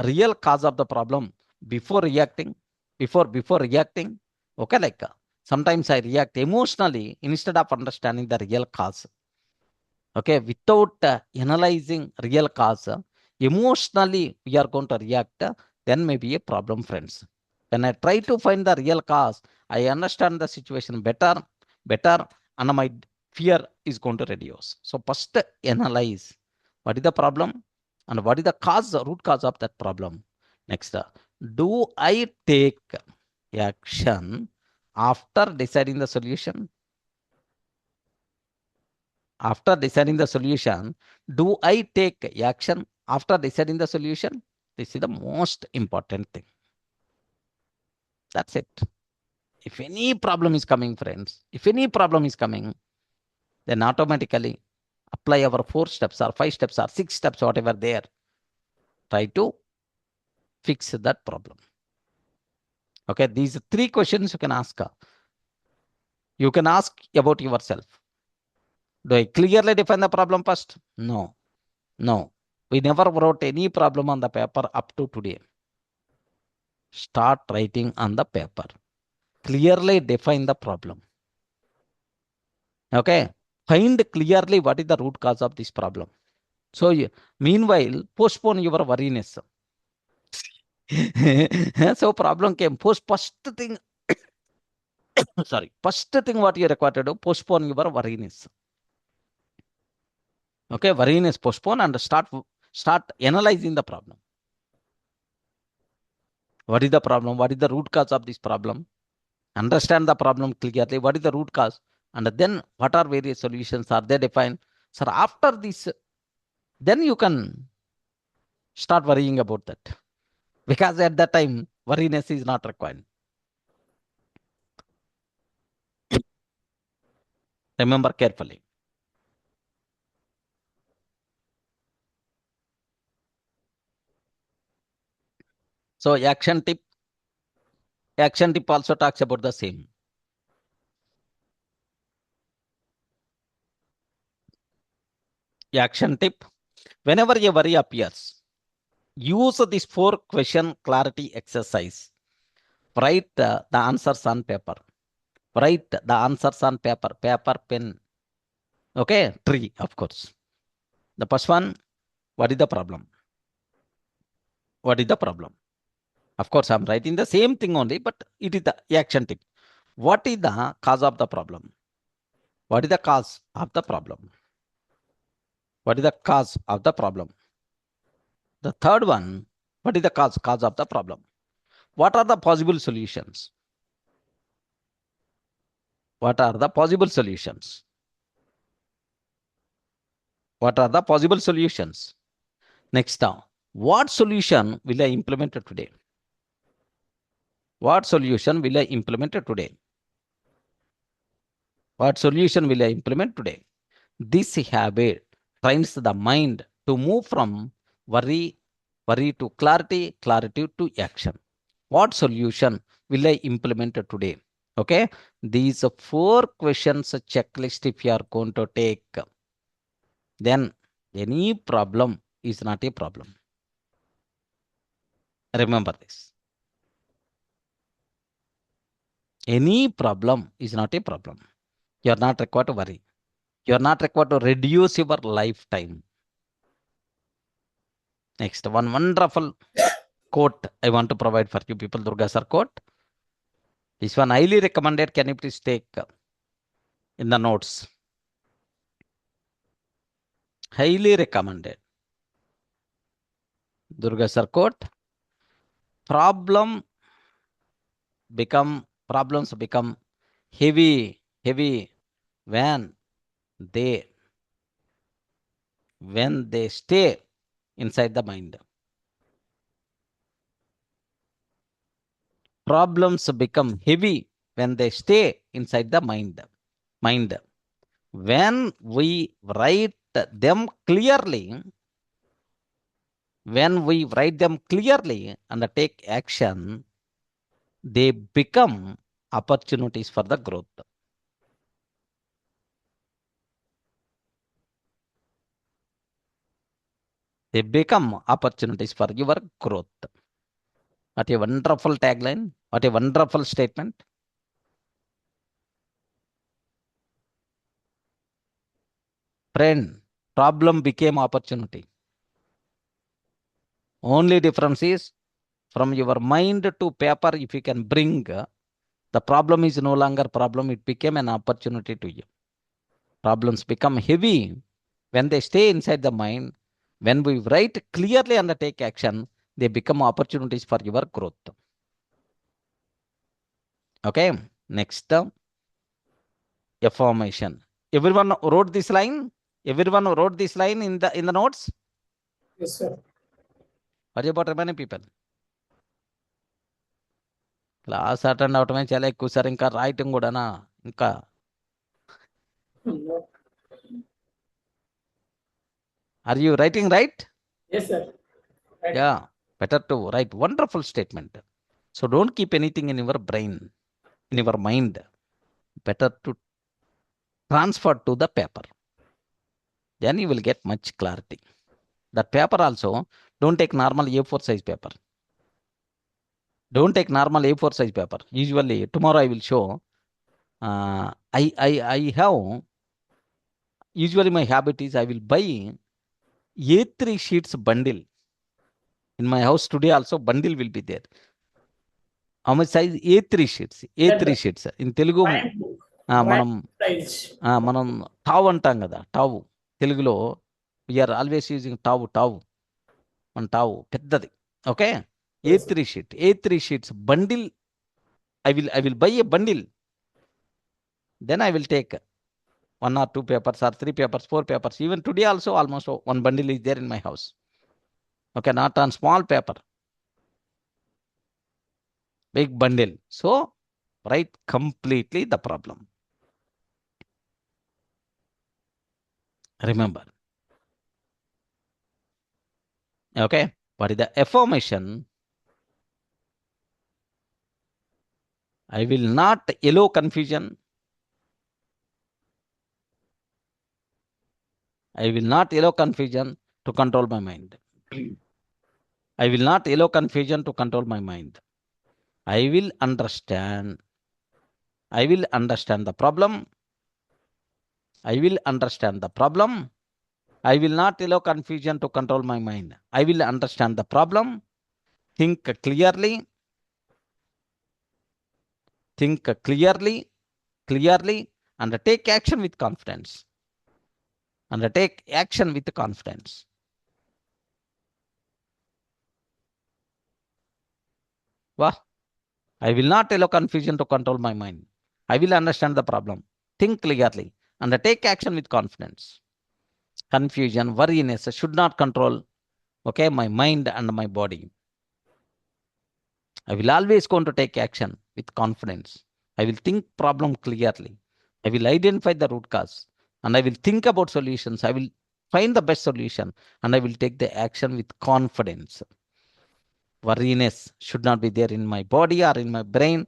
S1: real cause of the problem before reacting? Before reacting? Okay, like sometimes I react emotionally instead of understanding the real cause. Okay, without analyzing real cause, emotionally we are going to react, then may be a problem, friends. When I try to find the real cause, I understand the situation better, and my fear is going to reduce. So first analyze what is the problem and what is the cause, root cause of that problem. Next, do I take action after deciding the solution? After deciding the solution, do I take action after deciding the solution? This is the most important thing. That's it. If any problem is coming, friends, then automatically apply our 4 steps or 5 steps or 6 steps, whatever there. Try to fix that problem. Okay, these 3 questions you can ask. You can ask about yourself. Do I clearly define the problem first? No. We never wrote any problem on the paper up to today. Start writing on the paper. clearly define the problem. Okay. Find clearly what is the root cause of this problem. So meanwhile, postpone your worriness. So problem came. First thing, first thing what you require to do, postpone your worriness. Okay, worriness postpone and start analyzing the problem. What is the problem? What is the root cause of this problem? Understand the problem clearly. What is the root cause? And then what are various solutions? Are they defined? So after this, then you can start worrying about that. Because at that time, worriness is not required. Remember carefully. So action tip also talks about the same. Action tip, whenever a worry appears, use this 4-question clarity exercise. Write the answers on paper. Write the answers on paper, pen. Okay, tree, of course. The first one, what is the problem? What is the problem? Of course, I'm writing the same thing only, but it is the action tip. What is the cause of the problem? What is the cause of the problem? What is the cause of the problem? The third one, what is the cause of the problem? What are the possible solutions? What are the possible solutions? What are the possible solutions? Next down, what solution will I implement today? What solution will I implement today? What solution will I implement today? This habit trains the mind to move from worry to clarity to action. What solution will I implement today? Okay, these 4 questions checklist if you are going to take, then any problem is not a problem. Remember this. Any problem is not a problem. You are not required to worry. You are not required to reduce your lifetime. Next, one wonderful quote I want to provide for you people, Durga Sir quote. This one highly recommended. Can you please take in the notes? Highly recommended. Durga Sir quote. Problems become heavy when they stay inside the mind. Problems become heavy when they stay inside the mind. When we write them clearly, and take action, they become opportunities for the growth. They become opportunities for your growth. What a wonderful tagline. What a wonderful statement. Friend, problem became opportunity. Only difference is from your mind to paper, if you can bring, the problem is no longer problem, it became an opportunity to you. Problems become heavy when they stay inside the mind. When we write clearly and take action, they become opportunities for your growth. Okay, next, affirmation. Everyone wrote this line? Everyone wrote this line in the notes?
S3: Yes, sir.
S1: What about remaining people? Class attend అవటమే చాలా ఎక్కువ sir, ఇంకా రాయటం కూడానా ఇంకా?
S3: No.
S1: Are you writing right?
S3: Yes, sir. Right.
S1: Yeah, better to write. Wonderful statement. So don't keep anything in your brain, in your mind. Better to transfer to the paper. Then you will get much clarity. That paper also, don't take normal A4 size paper. Don't take normal A4 size paper. Usually, tomorrow I will show. I have, usually my habit is I will buy A3 sheets bundle. In my house today also bundle will be there. How much size? A3 sheets. A3 sheets. In Telugu, మనం మనం టావ్ అంటాం కదా, tau తెలుగులో. We are always using tau మన tau పెద్దది. Okay, A3 sheets bundle. I will buy a bundle. Then I will take 1 or 2 papers or 3 papers, 4 papers. Even today also almost one bundle is there in my house. Okay, not on small paper, big bundle. So write completely the problem. Remember. Okay, what is the affirmation? I will not allow confusion. I will not allow confusion to control my mind. I will not allow confusion to control my mind. I will understand. I will understand the problem. I will understand the problem. I will not allow confusion to control my mind. I will understand the problem. Think clearly. Think clearly, and take action with confidence. And take action with confidence. Wow. I will not allow confusion to control my mind. I will understand the problem. Think clearly and take action with confidence. Confusion, worriness should not control, okay, my mind and my body. I will always going to take action with confidence. I will think problem clearly. I will identify the root cause and I will think about solutions. I will find the best solution and I will take the action with confidence. Worriness should not be there in my body or in my brain,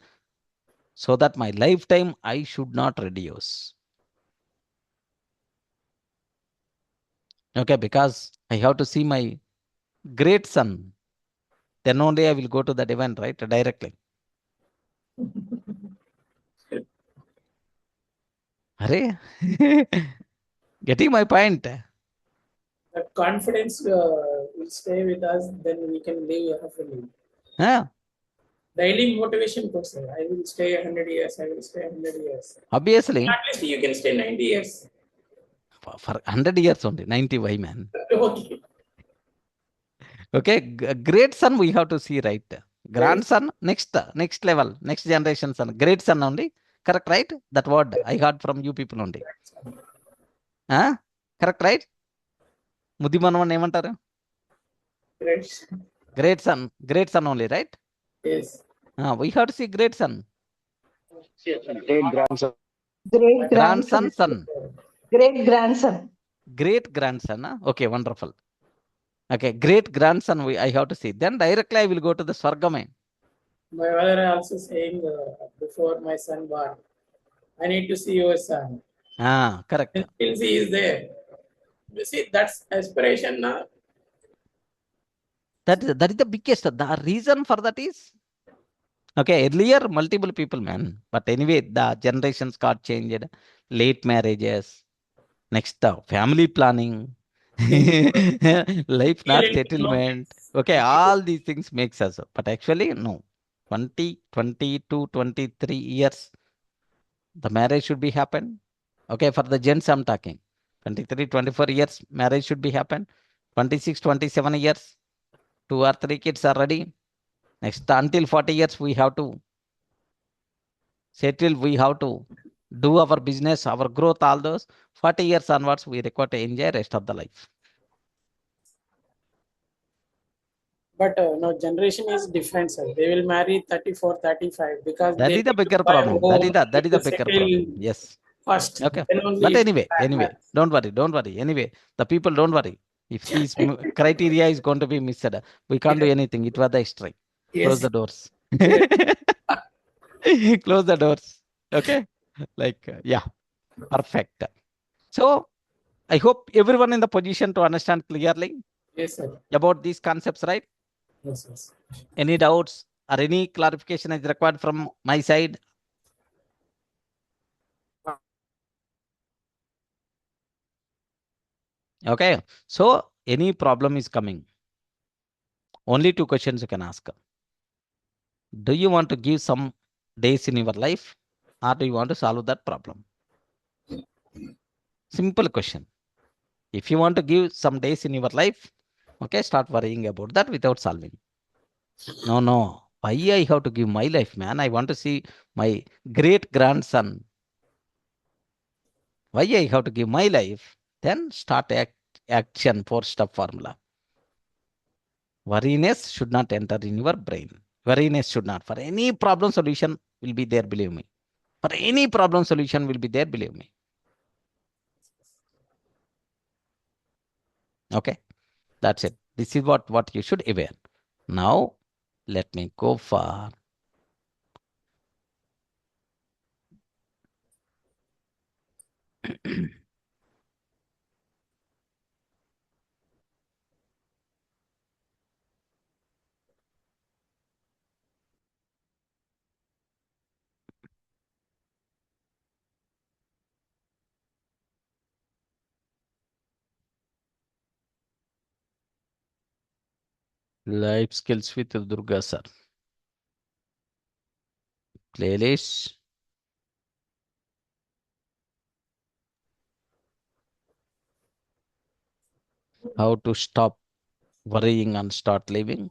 S1: so that my lifetime I should not reduce. Okay, because I have to see my great son. Then only I will go to that event, right? Directly. Are getting my point?
S3: The confidence will stay with us, then we can live happily.
S1: Huh?
S3: Daily motivation could say, I will stay 100 years, I will stay 100 years.
S1: Obviously.
S3: At least you can stay 90 years.
S1: For 100 years only, 90 why, man?
S3: Okay.
S1: Okay, great son we have to see, right? Grandson, next level, next generation son. Great son only, correct, right? That word I heard from you people only. Huh? Correct, right? Mudimanvan emantaru? Great son only, right?
S3: Yes.
S1: We have to see great son.
S2: Great grandson.
S4: Great
S1: Grandson, son.
S4: Great grandson.
S1: Great grandson. Huh? Okay, wonderful. Okay, great grandson I have to see. Then directly I will go to the Swargame.
S3: My mother also saying before my son born, I need to see your son.
S1: Correct.
S3: And still he is there. You see, that's aspiration now.
S1: That is the biggest. The reason for that is, okay, earlier multiple people, man. But anyway, the generations got changed. Late marriages. Next, family planning. Life not settlement. Okay, all these things makes us. But actually, no. 20, 22, 23 years, the marriage should be happen. Okay, for the gents I'm talking. 23, 24 years, marriage should be happen. 26, 27 years, 2 or 3 kids are ready. Next, until 40 years, we have to settle, we have to do our business, our growth, all those. 40 years onwards, we require to enjoy rest of the life.
S3: But no, generation is different, sir. They will marry 34, 35 because
S1: That
S3: they
S1: is the
S3: need to
S1: bigger
S3: buy
S1: problem.
S3: home,
S1: That is the
S3: to
S1: bigger
S3: settle
S1: problem. Yes.
S3: first.
S1: Okay.
S3: Then only
S1: But
S3: it
S1: anyway,
S3: matters.
S1: don't worry. Anyway, the people don't worry. If these criteria is going to be missed, we can't do anything. It was the history.
S3: Yes.
S1: Close the doors. Close the doors. Okay. Like, yeah, perfect. So I hope everyone in the position to understand clearly
S3: Yes, sir.
S1: about these concepts, right?
S3: Yes, yes.
S1: Any doubts? or any clarification is required from my side? Okay, so any problem is coming. Only two questions you can ask. Do you want to give some days in your life, or do you want to solve that problem? Simple question. If you want to give some days in your life, okay, start worrying about that without solving. No. Why I have to give my life, man? I want to see my great grandson. Why I have to give my life? Then start action, 4-step formula. Worriness should not enter in your brain. Worriness should not. For any problem solution will be there, believe me. For any problem solution will be there, believe me. Okay, that's it. This is what you should aware. Now, let me go for life skills with Durga Sir. Playlist. How to stop worrying and start living.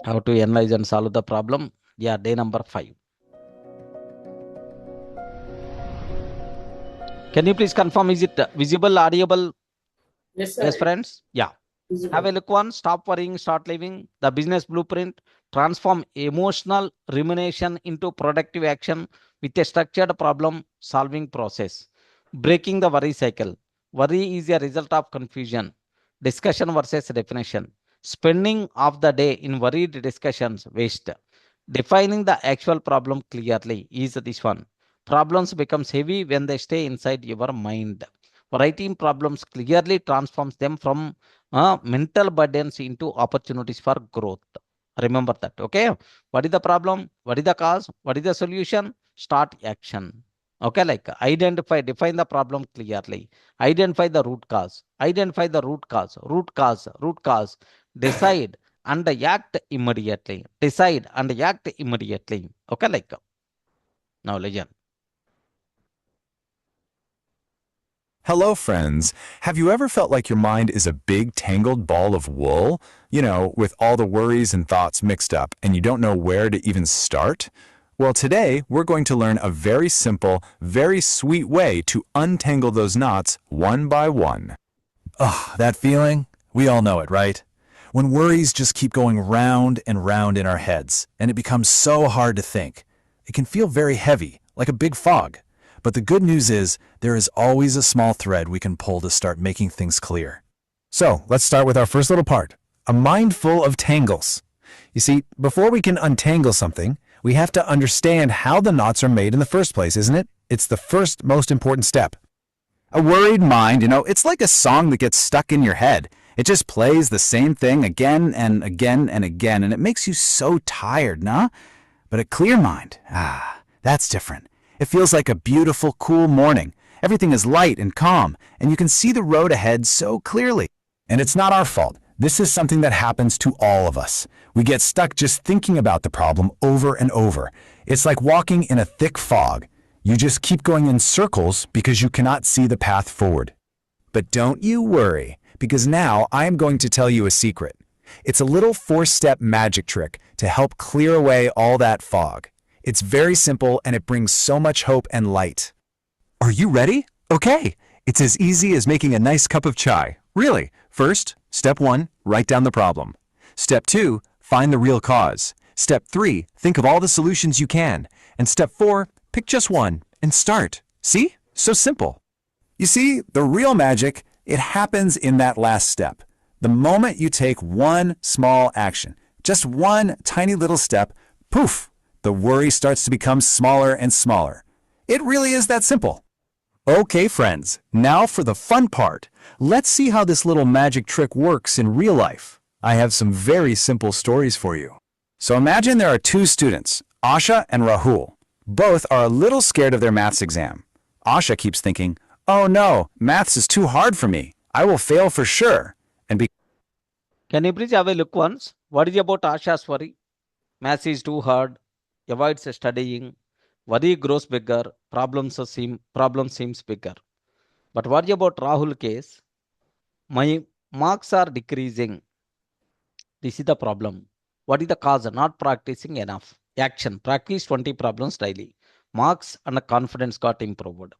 S1: How to analyze and solve the problem. Yeah, day number 5. Can you please confirm, is it visible, audible?
S3: Yes, sir.
S1: Yes, friends? Yeah.
S3: Visible.
S1: Have a look one. Stop worrying, start living. The business blueprint. Transform emotional rumination into productive action with a structured problem solving process. Breaking the worry cycle. Worry is a result of confusion. Discussion versus definition. Spending of the day in worried discussions waste. Defining the actual problem clearly is this one. Problems becomes heavy when they stay inside your mind. Writing problems clearly transforms them from mental burdens into opportunities for growth. Remember that. Okay. What is the problem? What is the cause? What is the solution? Start action. Okay, like define the problem clearly. Identify the root cause. Identify the root cause. Decide and act immediately. Decide and act immediately. Okay, like now listen.
S6: Hello, friends. Have you ever felt like your mind is a big tangled ball of wool? You know, with all the worries and thoughts mixed up, and you don't know where to even start? Well, today we're going to learn a very simple, very sweet way to untangle those knots one by one.
S7: Ugh, that feeling? We all know it, right? When worries just keep going round and round in our heads, and it becomes so hard to think. It can feel very heavy, like a big fog. But the good news is, there is always a small thread we can pull to start making things clear.
S6: So, let's start with our first little part, a mind full of tangles. You see, before we can untangle something, we have to understand how the knots are made in the first place, isn't it? It's the first most important step. A worried mind, it's like a song that gets stuck in your head. It just plays the same thing again and again and again, and it makes you so tired, nah? But a clear mind, that's different. It feels like a beautiful, cool morning. Everything is light and calm, and you can see the road ahead so clearly. And it's not our fault. This is something that happens to all of us. We get stuck just thinking about the problem over and over. It's like walking in a thick fog. You just keep going in circles because you cannot see the path forward. But don't you worry, because now I am going to tell you a secret. It's a little 4-step magic trick to help clear away all that fog. It's very simple and it brings so much hope and light.
S7: Are you ready? Okay. It's as easy as making a nice cup of chai. Really. First, step 1, write down the problem. Step 2, find the real cause. Step 3, think of all the solutions you can. And step 4, pick just one and start. See? So simple.
S6: You see, the real magic, it happens in that last step. The moment you take one small action, just one tiny little step, poof, the worry starts to become smaller and smaller. It really is that simple.
S7: Okay, friends, now for the fun part. Let's see how this little magic trick works in real life.
S6: I have some very simple stories for you. So imagine there are two students, Asha and Rahul. Both are a little scared of their maths exam. Asha keeps thinking, oh no, maths is too hard for me. I will fail for sure. And
S1: Can you please have a look once? What is about Asha's worry? Maths is too hard, avoids studying, worry grows bigger, problem seems bigger. But what about Rahul case? My marks are decreasing. This is the problem. What is the cause? Not practicing enough. Action. Practice 20 problems daily. Marks and confidence got improved.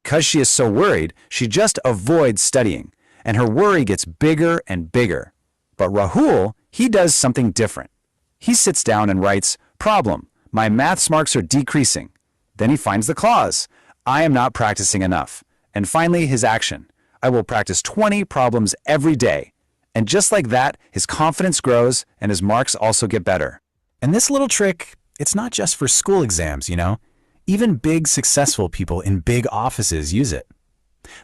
S6: because she is so worried, she just avoids studying, and her worry gets bigger and bigger. But Rahul, he does something different. He sits down and writes, problem, my maths marks are decreasing. Then he finds the clause, I am not practicing enough. And finally, his action, I will practice 20 problems every day. And just like that, his confidence grows and his marks also get better. And this little trick, it's not just for school exams, you know. Even big successful people in big offices use it.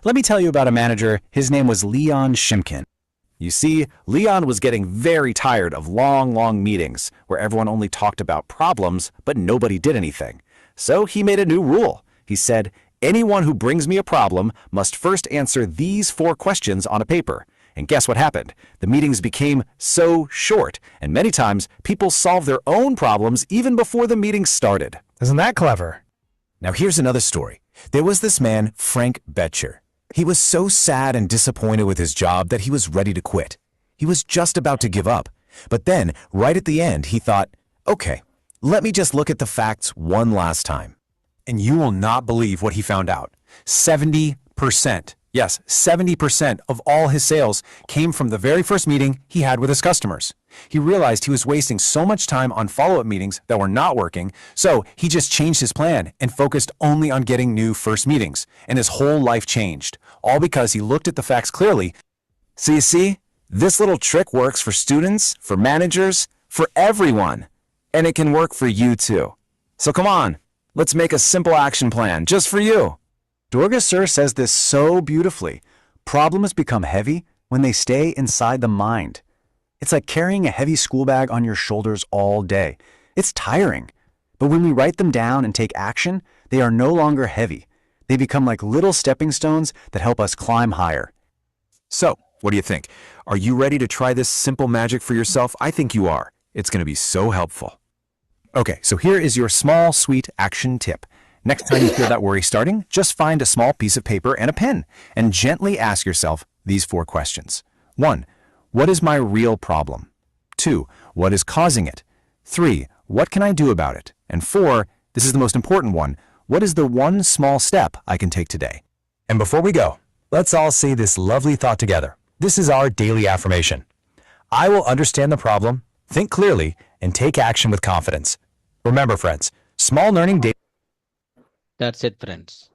S6: Let me tell you about a manager. His name was Leon Shimkin. You see, Leon was getting very tired of long meetings where everyone only talked about problems but nobody did anything. So he made a new rule. He said, anyone who brings me a problem must first answer these 4 questions on a paper. And guess what happened? The meetings became so short, and many times people solved their own problems even before the meeting started.
S8: Isn't that clever?
S6: Now here's another story. There was this man, Frank Betcher. He was so sad and disappointed with his job that he was ready to quit. He was just about to give up. But then, right at the end, he thought, okay, let me just look at the facts one last time. And you will not believe what he found out. 70%. Yes, 70% of all his sales came from the very first meeting he had with his customers. He realized he was wasting so much time on follow-up meetings that were not working, so he just changed his plan and focused only on getting new first meetings, and his whole life changed, all because he looked at the facts clearly. So you see, this little trick works for students, for managers, for everyone, and it can work for you too. So come on, let's make a simple action plan just for you. DURGA Sir says this so beautifully. Problems become heavy when they stay inside the mind. It's like carrying a heavy school bag on your shoulders all day. It's tiring. But when we write them down and take action, they are no longer heavy. They become like little stepping stones that help us climb higher. So, what do you think? Are you ready to try this simple magic for yourself? I think you are. It's going to be so helpful. Okay, so here is your small, sweet action tip. Next time you feel that worry starting, just find a small piece of paper and a pen and gently ask yourself these 4 questions. 1. What is my real problem? 2. What is causing it? 3. What can I do about it? And 4, this is the most important one, what is the one small step I can take today? And before we go, let's all say this lovely thought together. This is our daily affirmation. I will understand the problem, think clearly, and take action with confidence. Remember, friends, small learning daily.
S1: That's it, friends.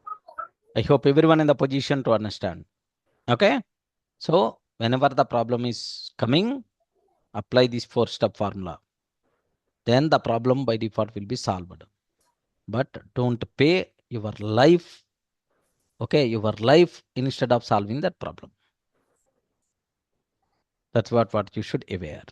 S1: I hope everyone in the position to understand. Okay. So whenever the problem is coming, apply this 4-step formula. Then the problem by default will be solved. But don't pay your life, okay, your life instead of solving that problem. That's what you should aware.